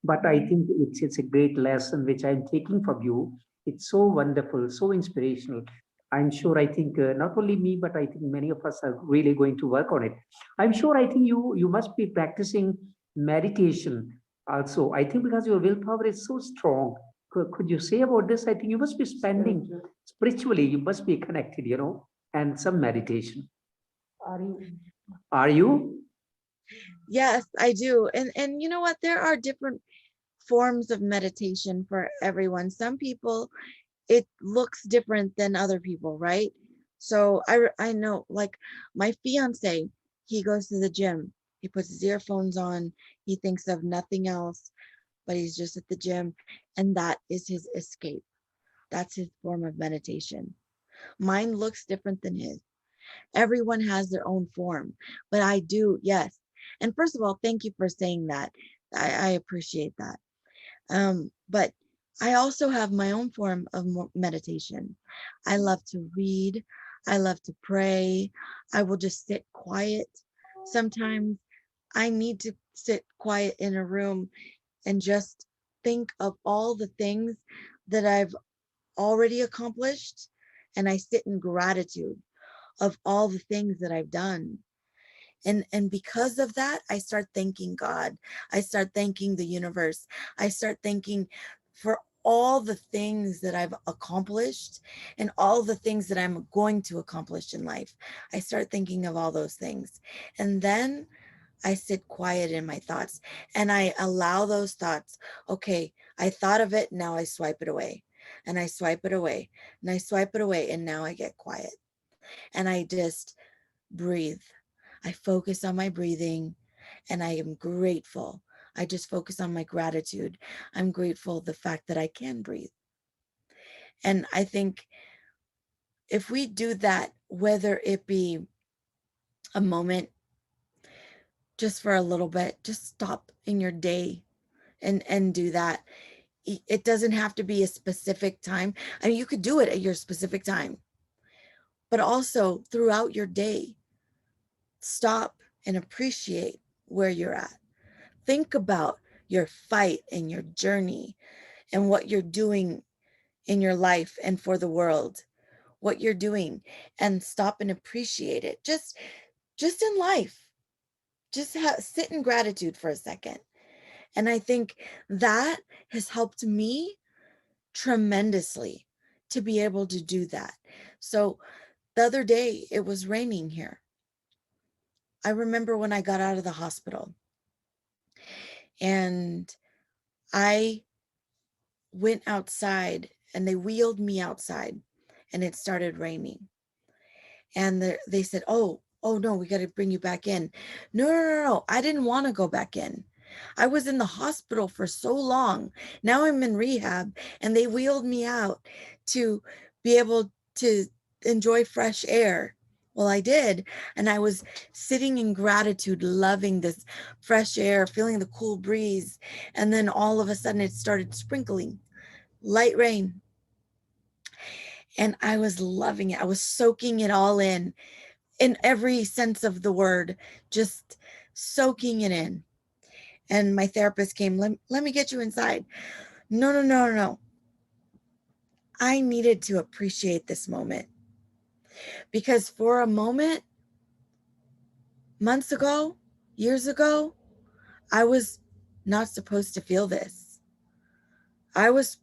But I think it's a great lesson which I'm taking from you. It's so wonderful, so inspirational. I'm sure, I think not only me, but I think many of us are really going to work on it. I'm sure, I think you must be practicing meditation also. I think because your willpower is so strong. Could you say about this? I think you must be spending spiritually, you must be connected, and some meditation. Are you? Yes, I do. And you know what? There are different forms of meditation for everyone. Some people, it looks different than other people, right? So I know, like my fiance, he goes to the gym, he puts his earphones on, he thinks of nothing else, but he's just at the gym, and that is his escape. That's his form of meditation. Mine looks different than his. Everyone has their own form, but I do, yes. And first of all, thank you for saying that. I appreciate that. But I also have my own form of meditation. I love to read. I love to pray. I will just sit quiet. Sometimes I need to sit quiet in a room and just think of all the things that I've already accomplished. And I sit in gratitude of all the things that I've done. And because of that, I start thanking God. I start thanking the universe. I start thanking for all the things that I've accomplished and all the things that I'm going to accomplish in life. I start thinking of all those things. And then I sit quiet in my thoughts and I allow those thoughts. Okay, I thought of it, now I swipe it away. And I swipe it away and I swipe it away. And now I get quiet and I just breathe. I focus on my breathing and I am grateful. I just focus on my gratitude. I'm grateful the fact that I can breathe. And I think if we do that, whether it be a moment, just for a little bit, just stop in your day and do that. It doesn't have to be a specific time. I mean, you could do it at your specific time, but also throughout your day, stop and appreciate where you're at. Think about your fight and your journey and what you're doing in your life and for the world, what you're doing, and stop and appreciate it. Just in life, just sit in gratitude for a second. And I think that has helped me tremendously to be able to do that. So the other day it was raining here. I remember when I got out of the hospital and I went outside and they wheeled me outside and it started raining. And they said, oh no, we got to bring you back in. No, I didn't want to go back in. I was in the hospital for so long. Now I'm in rehab and they wheeled me out to be able to enjoy fresh air. Well, I did. And I was sitting in gratitude, loving this fresh air, feeling the cool breeze. And then all of a sudden it started sprinkling, light rain. And I was loving it. I was soaking it all in every sense of the word, just soaking it in. And my therapist came, let me get you inside. No. I needed to appreciate this moment because for a moment, months ago, years ago, I was not supposed to feel this. I was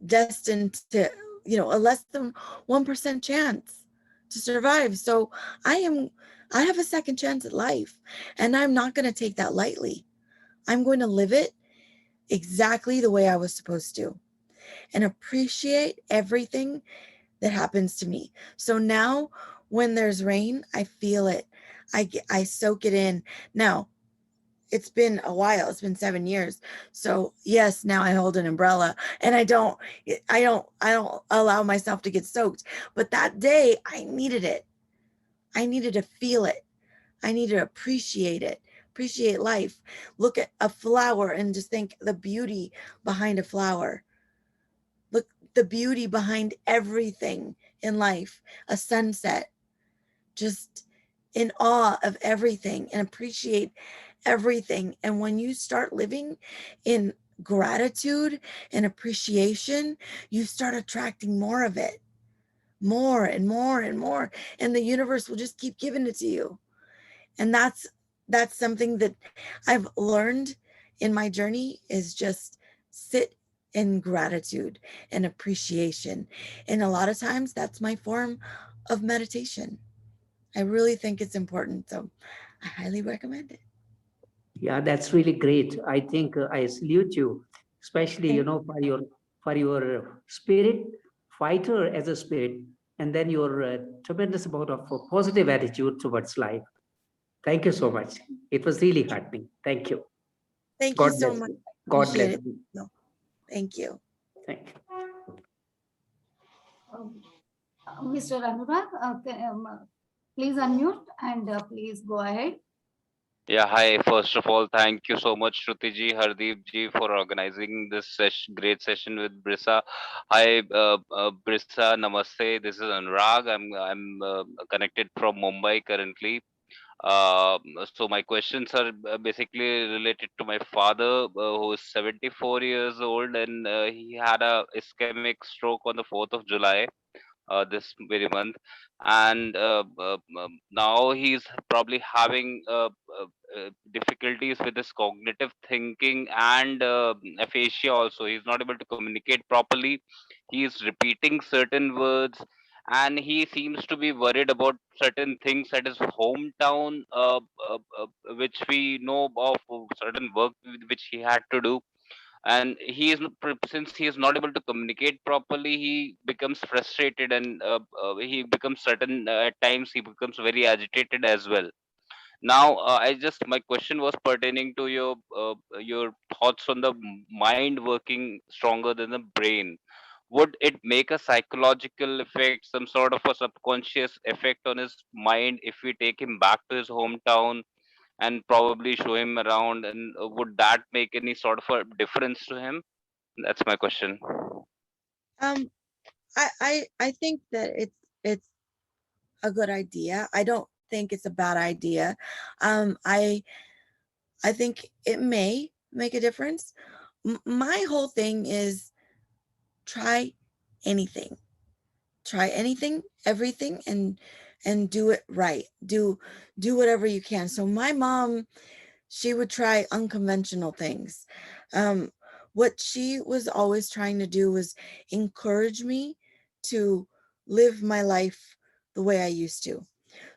destined to, a less than 1% chance to survive. So I have a second chance at life and I'm not going to take that lightly. I'm going to live it exactly the way I was supposed to and appreciate everything that happens to me. So now when there's rain, I feel it. I soak it in. Now, it's been a while. It's been 7 years. So yes, now I hold an umbrella and I don't allow myself to get soaked. But that day I needed it. I needed to feel it. I need to appreciate it, appreciate life. Look at a flower and just think the beauty behind a flower. Look, the beauty behind everything in life, a sunset, just in awe of everything and appreciate everything. And when you start living in gratitude and appreciation, you start attracting more of it, more and more and more. And the universe will just keep giving it to you. And that's something that I've learned in my journey is just sit in gratitude and appreciation. And a lot of times that's my form of meditation. I really think it's important. So I highly recommend it. Yeah, that's really great. I think I salute you, especially for your spirit, fighter as a spirit, and then your tremendous amount of positive attitude towards life. Thank you so much. It was really heartening. Thank you. Thank you God so bless much. you. God Appreciate bless it. you. No, thank you. Thank you. Mr. Anurag, please unmute and please go ahead. Yeah, hi. First of all, thank you so much, Shruti ji, Hardeep ji, for organizing this great session with Brisa. Hi, Brisa. Namaste. This is Anurag. I'm connected from Mumbai currently. So my questions are basically related to my father, who is 74 years old, and he had a ischemic stroke on the 4th of July this very month, and now he's probably having difficulty difficulties with his cognitive thinking and aphasia also. He's not able to communicate properly. He is repeating certain words, and he seems to be worried about certain things at his hometown, which we know of, certain work which he had to do. And he is since he is not able to communicate properly, he becomes frustrated, and he becomes certain at times he becomes very agitated as well. Now, my question was pertaining to your thoughts on the mind working stronger than the brain. Would it make a psychological effect, some sort of a subconscious effect on his mind if we take him back to his hometown and probably show him around? And would that make any sort of a difference to him? That's my question. Um, I think that it's a good idea. I don't think it's a bad idea. Um, I I think it may make a difference. My whole thing is try anything. Try anything, everything, and do it right. Do whatever you can. So my mom, she would try unconventional things. Um, what she was always trying to do was encourage me to live my life the way I used to.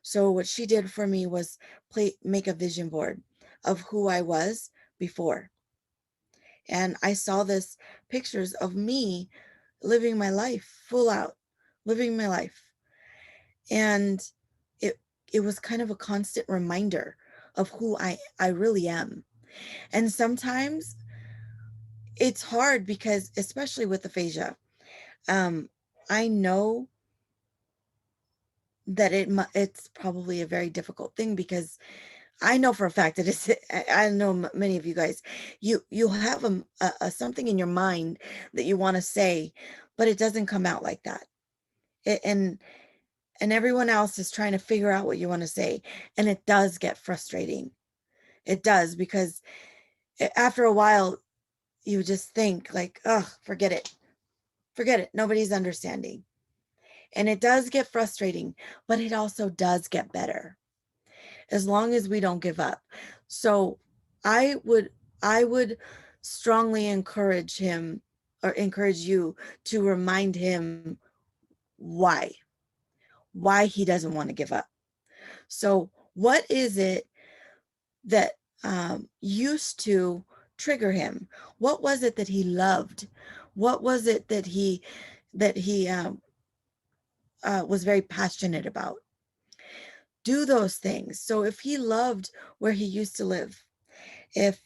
So what she did for me was make a vision board of who I was before. And I saw this pictures of me living my life full out, living my life. And it it was kind of a constant reminder of who I really am. And sometimes it's hard because, especially with aphasia, I know that it's probably a very difficult thing, because I know for a fact that it's, I know many of you guys, you have a something in your mind that you want to say, but it doesn't come out like that. And everyone else is trying to figure out what you want to say. And it does get frustrating. It does, because after a while, you just think like, oh, forget it. Forget it. Nobody's understanding. And it does get frustrating, but it also does get better as long as we don't give up. So I would strongly encourage him, or encourage you to remind him why he doesn't want to give up. So what is it that used to trigger him? What was it that he loved? What was it that he was very passionate about? Do those things. So if he loved where he used to live, if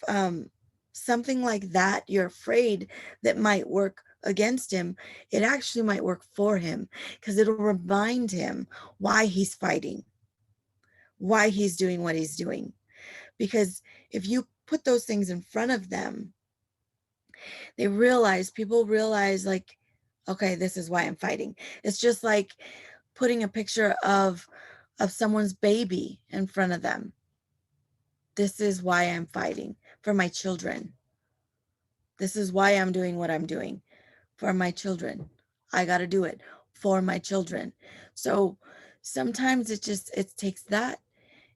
something like that you're afraid that might work against him, it actually might work for him, because it'll remind him why he's fighting, why he's doing what he's doing. Because if you put those things in front of them, people realize like, okay, this is why I'm fighting. It's just like putting a picture of someone's baby in front of them. This is why I'm fighting for my children. This is why I'm doing what I'm doing for my children. I got to do it for my children. So sometimes it takes that.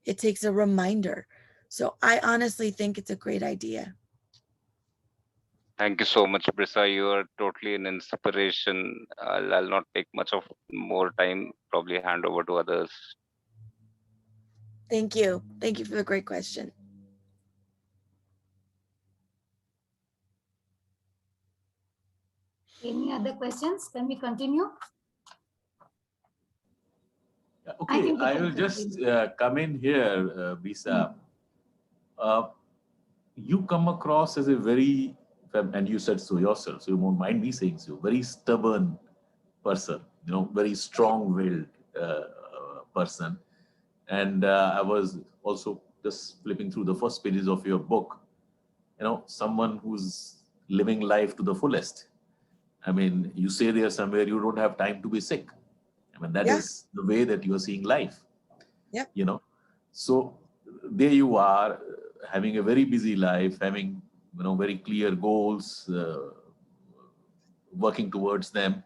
It takes a reminder. So I honestly think it's a great idea. Thank you so much, Brisa. You are totally an inspiration. I'll not take much of more time. Probably hand over to others. Thank you. Thank you for the great question. Any other questions? Can we continue? Okay, think we I can will just continue. come in here, Brisa. You come across as a very, and you said so yourself, so you won't mind me saying so, very stubborn person, very strong-willed person. And I was also just flipping through the first pages of your book, someone who's living life to the fullest. I mean, you say there somewhere you don't have time to be sick. I mean, that Yeah. is the way that you are seeing life. Yep. So there you are, having a very busy life, having, very clear goals, working towards them.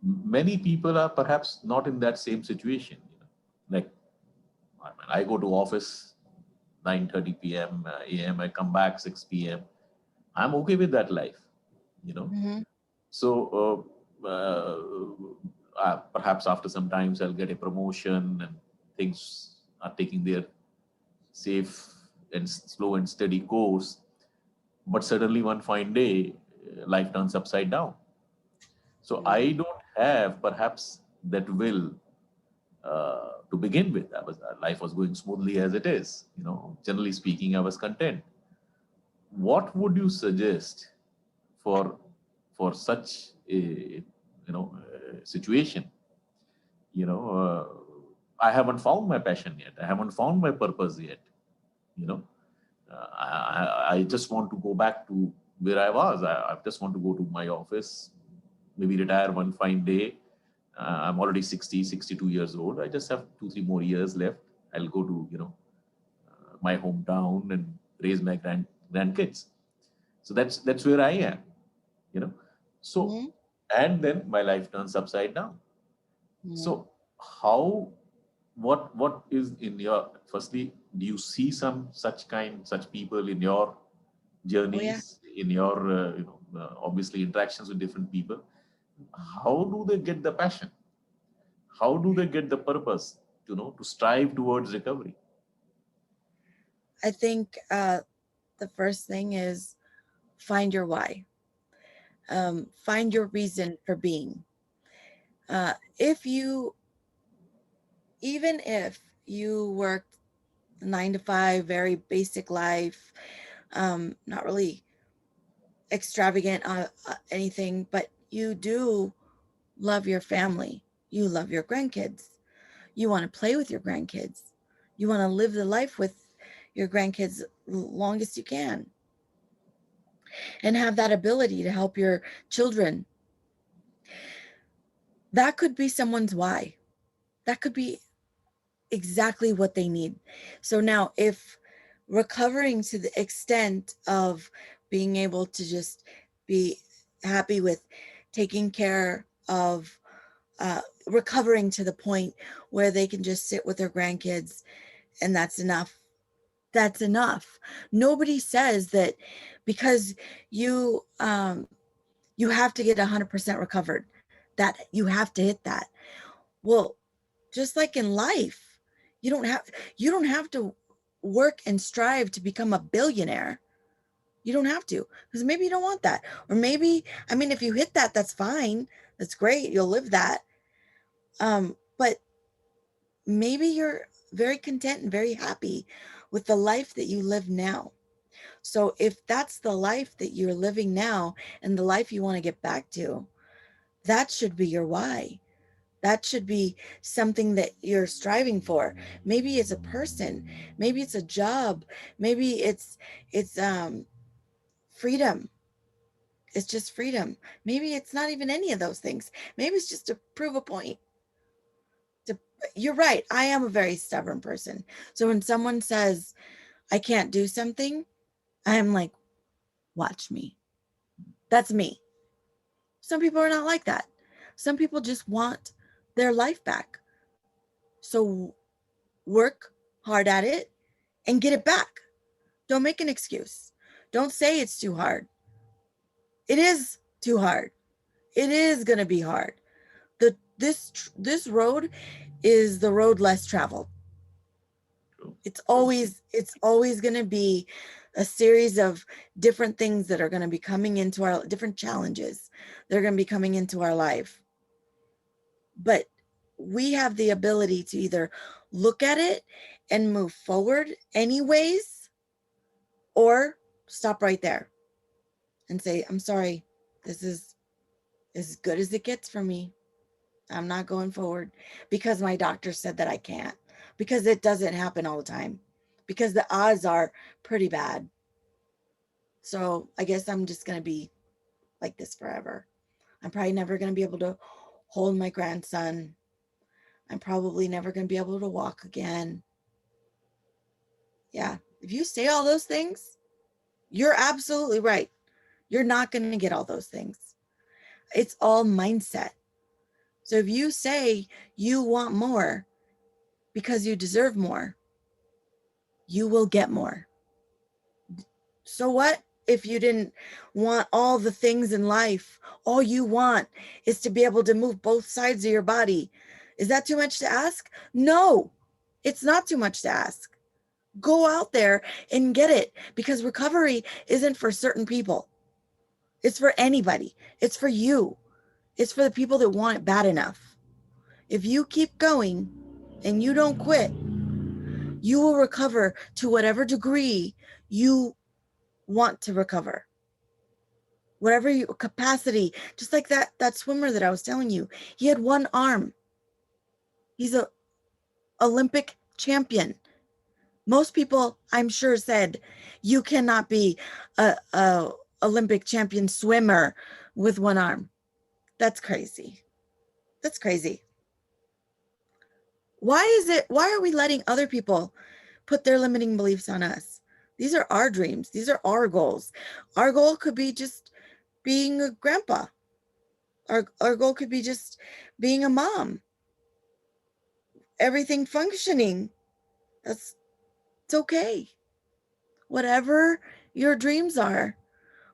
Many people are perhaps not in that same situation. Like, I go to office 9:30 p.m. a.m. I come back 6 p.m. I'm okay with that life, you know. Mhm. So perhaps after some times I'll get a promotion and things are taking their safe and slow and steady course. But suddenly one fine day, life turns upside down. So I don't have perhaps that will to begin with. Life was going smoothly as it is. You know, generally speaking, I was content. What would you suggest for such a situation? You know, I haven't found my passion yet. I haven't found my purpose yet. You know, I just want to go back to where I was. I just want to go to my office, maybe retire one fine day. I'm already 60, 62 years old. I just have 2, 3 more years left. I'll go to, my hometown and raise my grandkids. So that's where I am, you know. So, Mhm. and then my life turns upside down. Mhm. So how, what is in your, firstly, do you see such people in your Oh yeah. journeys, in your, obviously interactions with different people? How do they get the passion? How do they get the purpose, to strive towards recovery? I think the first thing is find your why. Find your reason for being. If you, even if you worked 9 to 5, very basic life, not really extravagant anything, but you do love your family. You love your grandkids. You want to play with your grandkids. You want to live the life with your grandkids longest you can and have that ability to help your children. That could be someone's why. That could be exactly what they need. So now, if recovering to the extent of being able to just be happy with taking care of, recovering to the point where they can just sit with their grandkids and that's enough. That's enough. Nobody says that because you have to get 100% recovered, that you have to hit that. Well, just like in life, you don't have to work and strive to become a billionaire. You don't have to, because maybe you don't want that. Or maybe, I mean, if you hit that, that's fine. That's great. You'll live that. But maybe you're very content and very happy with the life that you live now. So if that's the life that you're living now and the life you want to get back to, that should be your why. That should be something that you're striving for. Maybe it's a person, maybe it's a job, maybe it's freedom. It's just freedom. Maybe it's not even any of those things. Maybe it's just to prove a point. To, you're right. I am a very stubborn person. So when someone says I can't do something, I'm like, watch me. That's me. Some people are not like that. Some people just want their life back. So work hard at it and get it back. Don't make an excuse. Don't say it's too hard. It is too hard. It is going to be hard. This road is the road less traveled. True. It's always going to be a series of different things that are going to be coming into our different challenges. They're going to be coming into our life. But we have the ability to either look at it and move forward anyways, or stop right there and say, I'm sorry, this is as good as it gets for me. I'm not going forward because my doctor said that I can't, because it doesn't happen all the time, because the odds are pretty bad. So I guess I'm just going to be like this forever. I'm probably never going to be able to hold my grandson. I'm probably never going to be able to walk again. Yeah. If you say all those things, you're absolutely right. You're not going to get all those things. It's all mindset. So if you say you want more because you deserve more, you will get more. So what if you didn't want all the things in life? All you want is to be able to move both sides of your body. Is that too much to ask? No, it's not too much to ask. Go out there and get it, because recovery isn't for certain people. It's for anybody. It's for you. It's for the people that want it bad enough. If you keep going and you don't quit, you will recover to whatever degree you want to recover. Whatever your capacity, just like that swimmer that I was telling you, he had one arm. He's a Olympic champion. Most people, I'm sure, said you cannot be a Olympic champion swimmer with one arm. That's crazy. That's crazy. Why are we letting other people put their limiting beliefs on us? These are our dreams. These are our goals. Our goal could be just being a grandpa. Our goal could be just being a mom. Everything functioning. It's okay. Whatever your dreams are,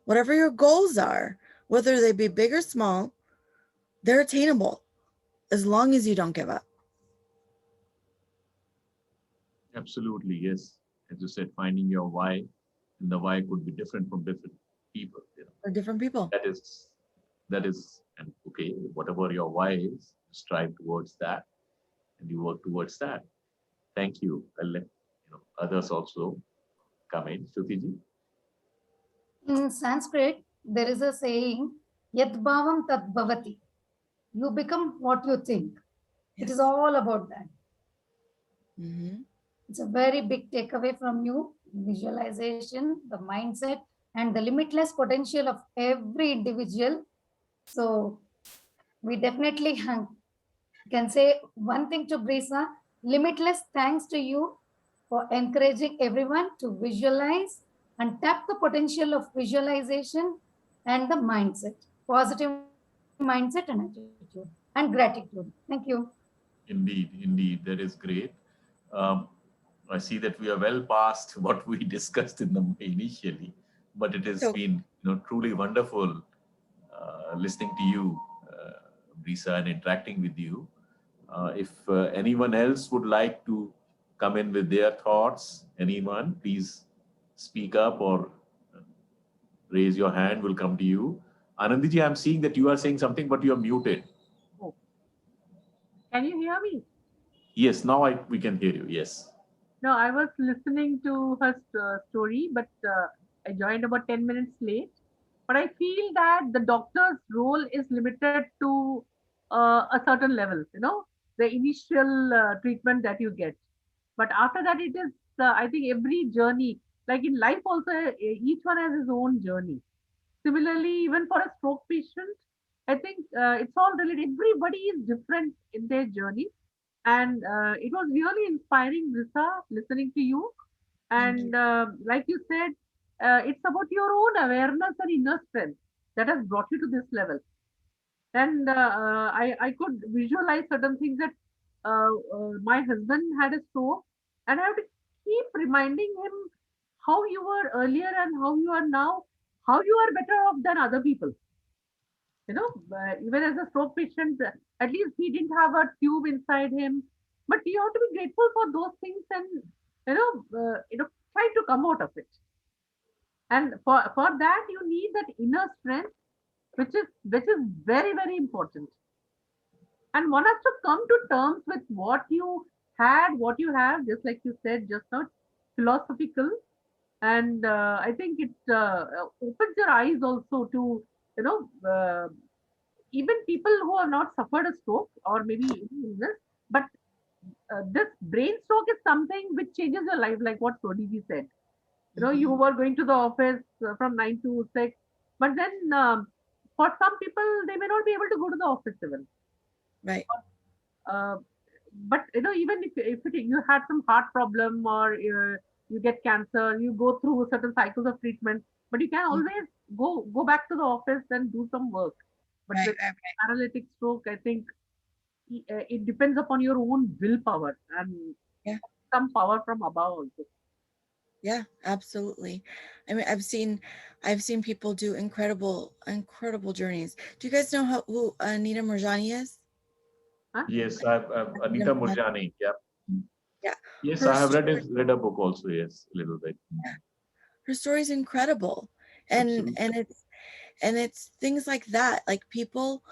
whatever your goals are, whether they be big or small, they're attainable as long as you don't give up. Absolutely, yes. As you said, finding your why, and the why could be different from different people. For different people. That is, and okay, whatever your why is, strive towards that, and you work towards that. Thank you. I'll let others also come in. Shruti. In Sanskrit, there is a saying, Yat bhavam tat bhavati. You become what you think. It is Yes. all about that. Mm-hmm. It's a very big takeaway from you. Visualization, the mindset, and the limitless potential of every individual. So we definitely can say one thing to Brisa, limitless thanks to you for encouraging everyone to visualize and tap the potential of visualization and the mindset, positive mindset and attitude and gratitude. Thank you. Indeed, that is great. Um, I see that we are well past what we discussed initially, but it has So been truly wonderful listening to you, Brisa, and interacting with you. If anyone else would like to come in with their thoughts, anyone, please speak up or raise your hand. We'll come to you. Anandiji, I'm seeing that you are saying something, but you're muted. Oh. Can you hear me? Yes, now we can hear you. Yes. No, I was listening to her story, but I joined about 10 minutes late. But I feel that the doctor's role is limited to a certain level, the initial treatment that you get. But after that, it is, I think, every journey, like in life also, each one has his own journey. Similarly, even for a stroke patient, I think it's all related. Everybody is different in their journey. And it was really inspiring, Risa, listening to you. thank you. And like you said, it's about your own awareness and inner strength that has brought you to this level. And I could visualize certain things that my husband had a stroke, and I have to keep reminding him how you were earlier and how you are now, how you are better off than other people. Even as a stroke patient, at least he didn't have a tube inside him. But you have to be grateful for those things and try to come out of it. And for that, you need that inner strength, which is very, very important. And one has to come to terms with what you had, what you have, just like you said just now, philosophical. And I think it opens your eyes also to, you know, uh, even people who have not suffered a stroke or maybe any illness, but this brain stroke is something which changes your life, like what Sodiji said. You Mhm. were going to the office from 9 to 6, but then for some people, they may not be able to go to the office even. Right. Uh, but even if you had some heart problem or you get cancer, you go through certain cycles of treatment, but you can Mhm. always go back to the office and do some work. But Right, with right, right. paralytic stroke, I think it depends upon your own willpower and Yeah. some power from above also. Yeah, absolutely. I mean, I've seen people do incredible journeys. Do you guys know who Anita Murjani is? Huh? Yes, I've Anita Anita Moorjani. Murjani. Yeah. Yeah, Yes, her I have story, read a book also. Yes, a little bit. her story is incredible, and Absolutely. it's things like that. Like people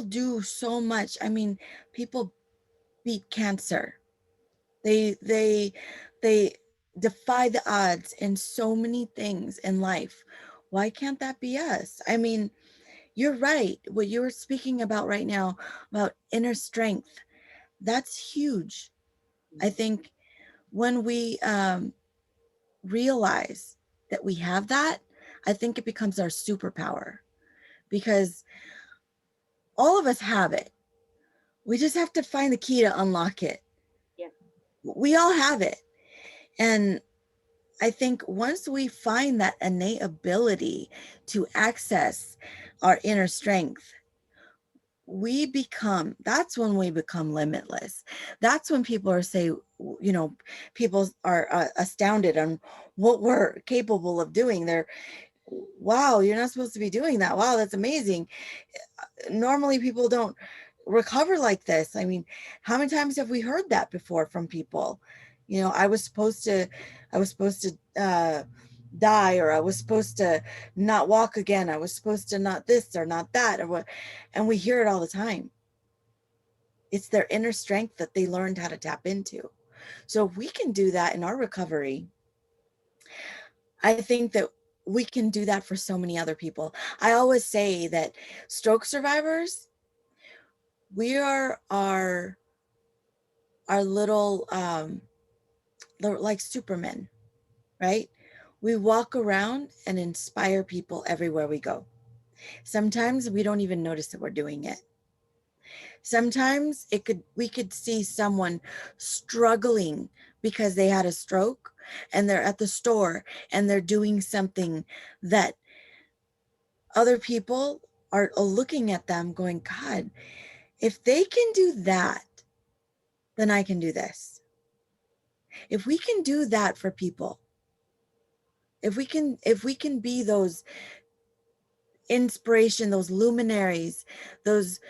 do so much. I mean, people beat cancer. They defy the odds in so many things in life. Why can't that be us? I mean, you're right. What you were speaking about right now about inner strength, that's huge. I think when we realize that we have that, I think it becomes our superpower, because all of us have it. We just have to find the key to unlock it. Yes. We all have it. And I think once we find that innate ability to access our inner strength, that's when we become limitless. That's when people people are astounded on what we're capable of doing. They're, wow, you're not supposed to be doing that. Wow, that's amazing. Normally people don't recover like this. I mean, how many times have we heard that before from people? I was supposed to die, or I was supposed to not walk again. I was supposed to not this or not that, or what. And we hear it all the time. It's their inner strength that they learned how to tap into. So if we can do that in our recovery, I think that we can do that for so many other people. I always say that stroke survivors, we are our little like Supermen, right? We walk around and inspire people everywhere we go. Sometimes we don't even notice that we're doing it. Sometimes we could see someone struggling because they had a stroke, and they're at the store and they're doing something that other people are looking at them going, God, if they can do that, then I can do this. If we can do that for people, if we can be those inspiration, those luminaries, those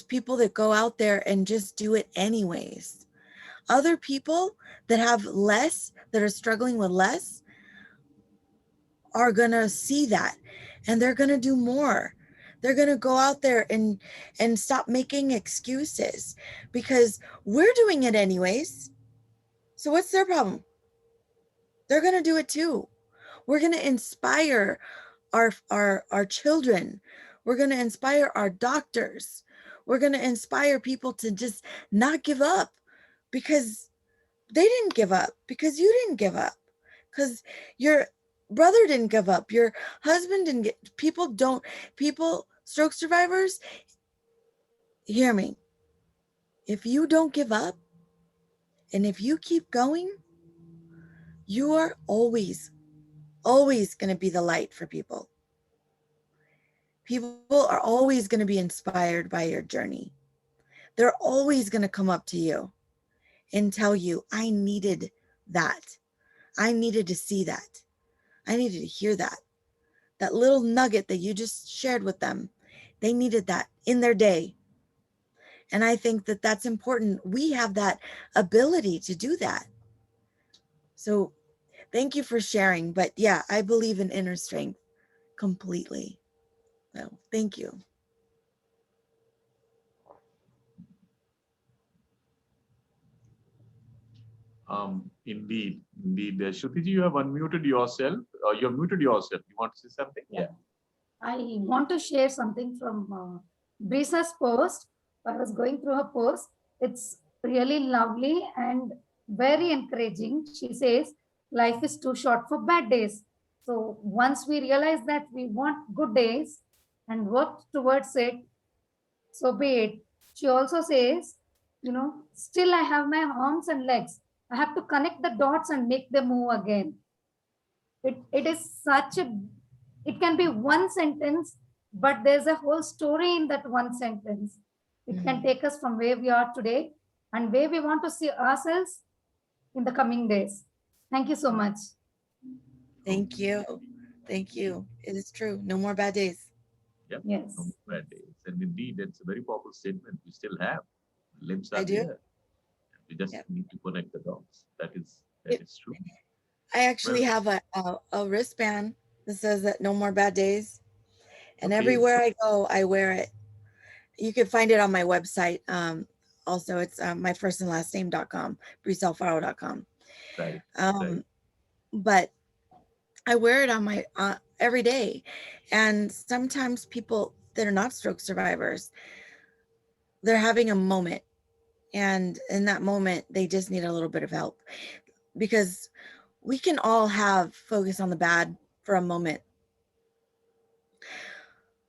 people that go out there and just do it anyways. Other people that have less, that are struggling with less, are gonna see that, and they're gonna do more. They're gonna go out there and stop making excuses, because we're doing it anyways. So what's their problem? They're gonna do it too. We're gonna inspire our children. We're going to inspire our doctors. We're going to inspire people to just not give up, because they didn't give up, because you didn't give up, because your brother didn't give up, your husband didn't get. Stroke survivors, hear me. If you don't give up and if you keep going, you are always going to be the light for people. People are always going to be inspired by your journey. They're always going to come up to you and tell you, I needed that. I needed to see that. I needed to hear that. That little nugget that you just shared with them, they needed that in their day. And I think that that's important. We have that ability to do that. So thank you for sharing. But yeah, I believe in inner strength completely. So thank you. Indeed, indeed. Shrutiji, you have unmuted yourself. You have muted yourself. You want to say something? Yeah. I want to share something from Brisa's post. I was going through her post. It's really lovely and very encouraging. She says, life is too short for bad days. So once we realize that we want good days and work towards it, so be it. She also says, still I have my arms and legs. I have to connect the dots and make them move again. It is such a, it can be one sentence, but there's a whole story in that one sentence. It can take us from where we are today and where we want to see ourselves in the coming days. Thank you so much. Thank you. Thank you. It is true. No more bad days. Yep. Yes. No more bad days. And indeed, it's a very powerful statement. We still have limbs I are do. there. We just Yep. need to connect the dots. That Yep. is true. I actually Well, have a wristband that says that no more bad days. And okay. everywhere I go, I wear it. You can find it on my website. Also, it's my first and last name.com, brisalfaro.com. Right. But I wear it on my every day. And sometimes people that are not stroke survivors, they're having a moment. And in that moment, they just need a little bit of help, because we can all have focus on the bad for a moment.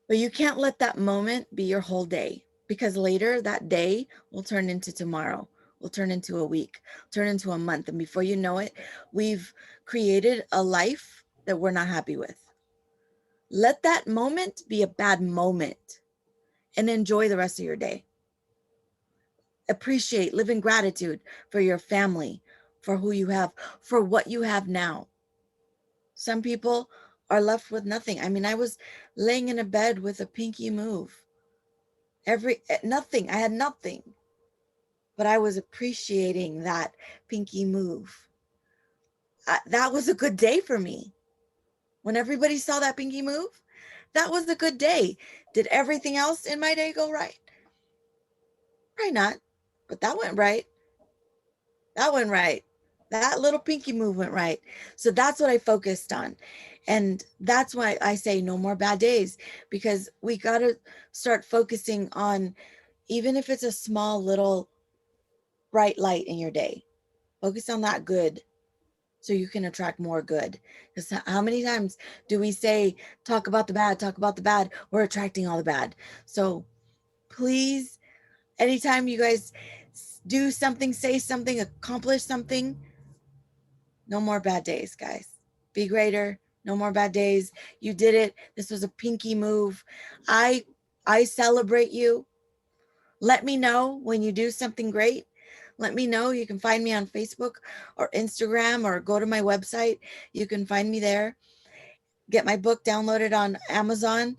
But you can't let that moment be your whole day, because later that day will turn into tomorrow, will turn into a week, turn into a month. And before you know it, we've created a life that we're not happy with. Let that moment be a bad moment and enjoy the rest of your day. Appreciate, live in gratitude for your family, for who you have, for what you have now. Some people are left with nothing. I mean, I was laying in a bed with a pinky move. Nothing. I had nothing. But I was appreciating that pinky move. That was a good day for me. When everybody saw that pinky move, that was a good day. Did everything else in my day go right? Probably not. But that went right. That went right. That little pinky move went right. So that's what I focused on. And that's why I say no more bad days, because we got to start focusing on, even if it's a small little bright light in your day, focus on that good so you can attract more good. Because how many times do we say, talk about the bad, we're attracting all the bad. So please, anytime you guys do something, say something, accomplish something, no more bad days, guys. Be greater. No more bad days. You did it. This was a pinky move. I celebrate you. Let me know when you do something great. Let me know. You can find me on Facebook or Instagram, or go to my website. You can find me there. Get my book downloaded on Amazon.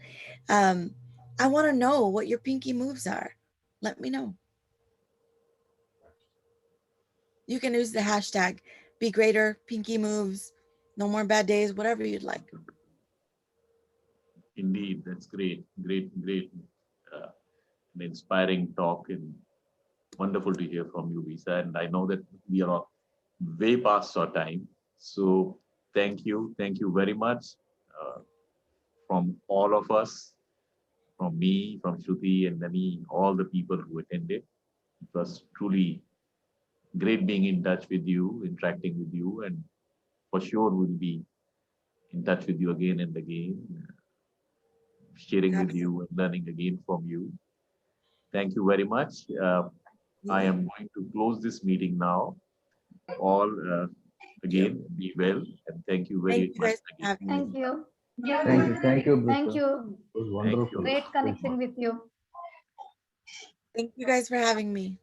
I want to know what your pinky moves are. Let me know. You can use the hashtag Be Greater, Pinky Moves, No More Bad Days, whatever you'd like. Indeed, that's great. Great. An inspiring talk, and wonderful to hear from you, Lisa. And I know that we are way past our time. So thank you very much from all of us, from me, from Shruti, and many, all the people who attended. It was truly great being in touch with you, interacting with you, and for sure we'll be in touch with you again and again, sharing with you and learning again from you. Thank you very much. I am going to close this meeting now. All again, be well, and thank you very much again. Thank you. Thank you, Thank Brisa. you. It was Thank wonderful. you. Great connecting with you. Thank you guys for having me.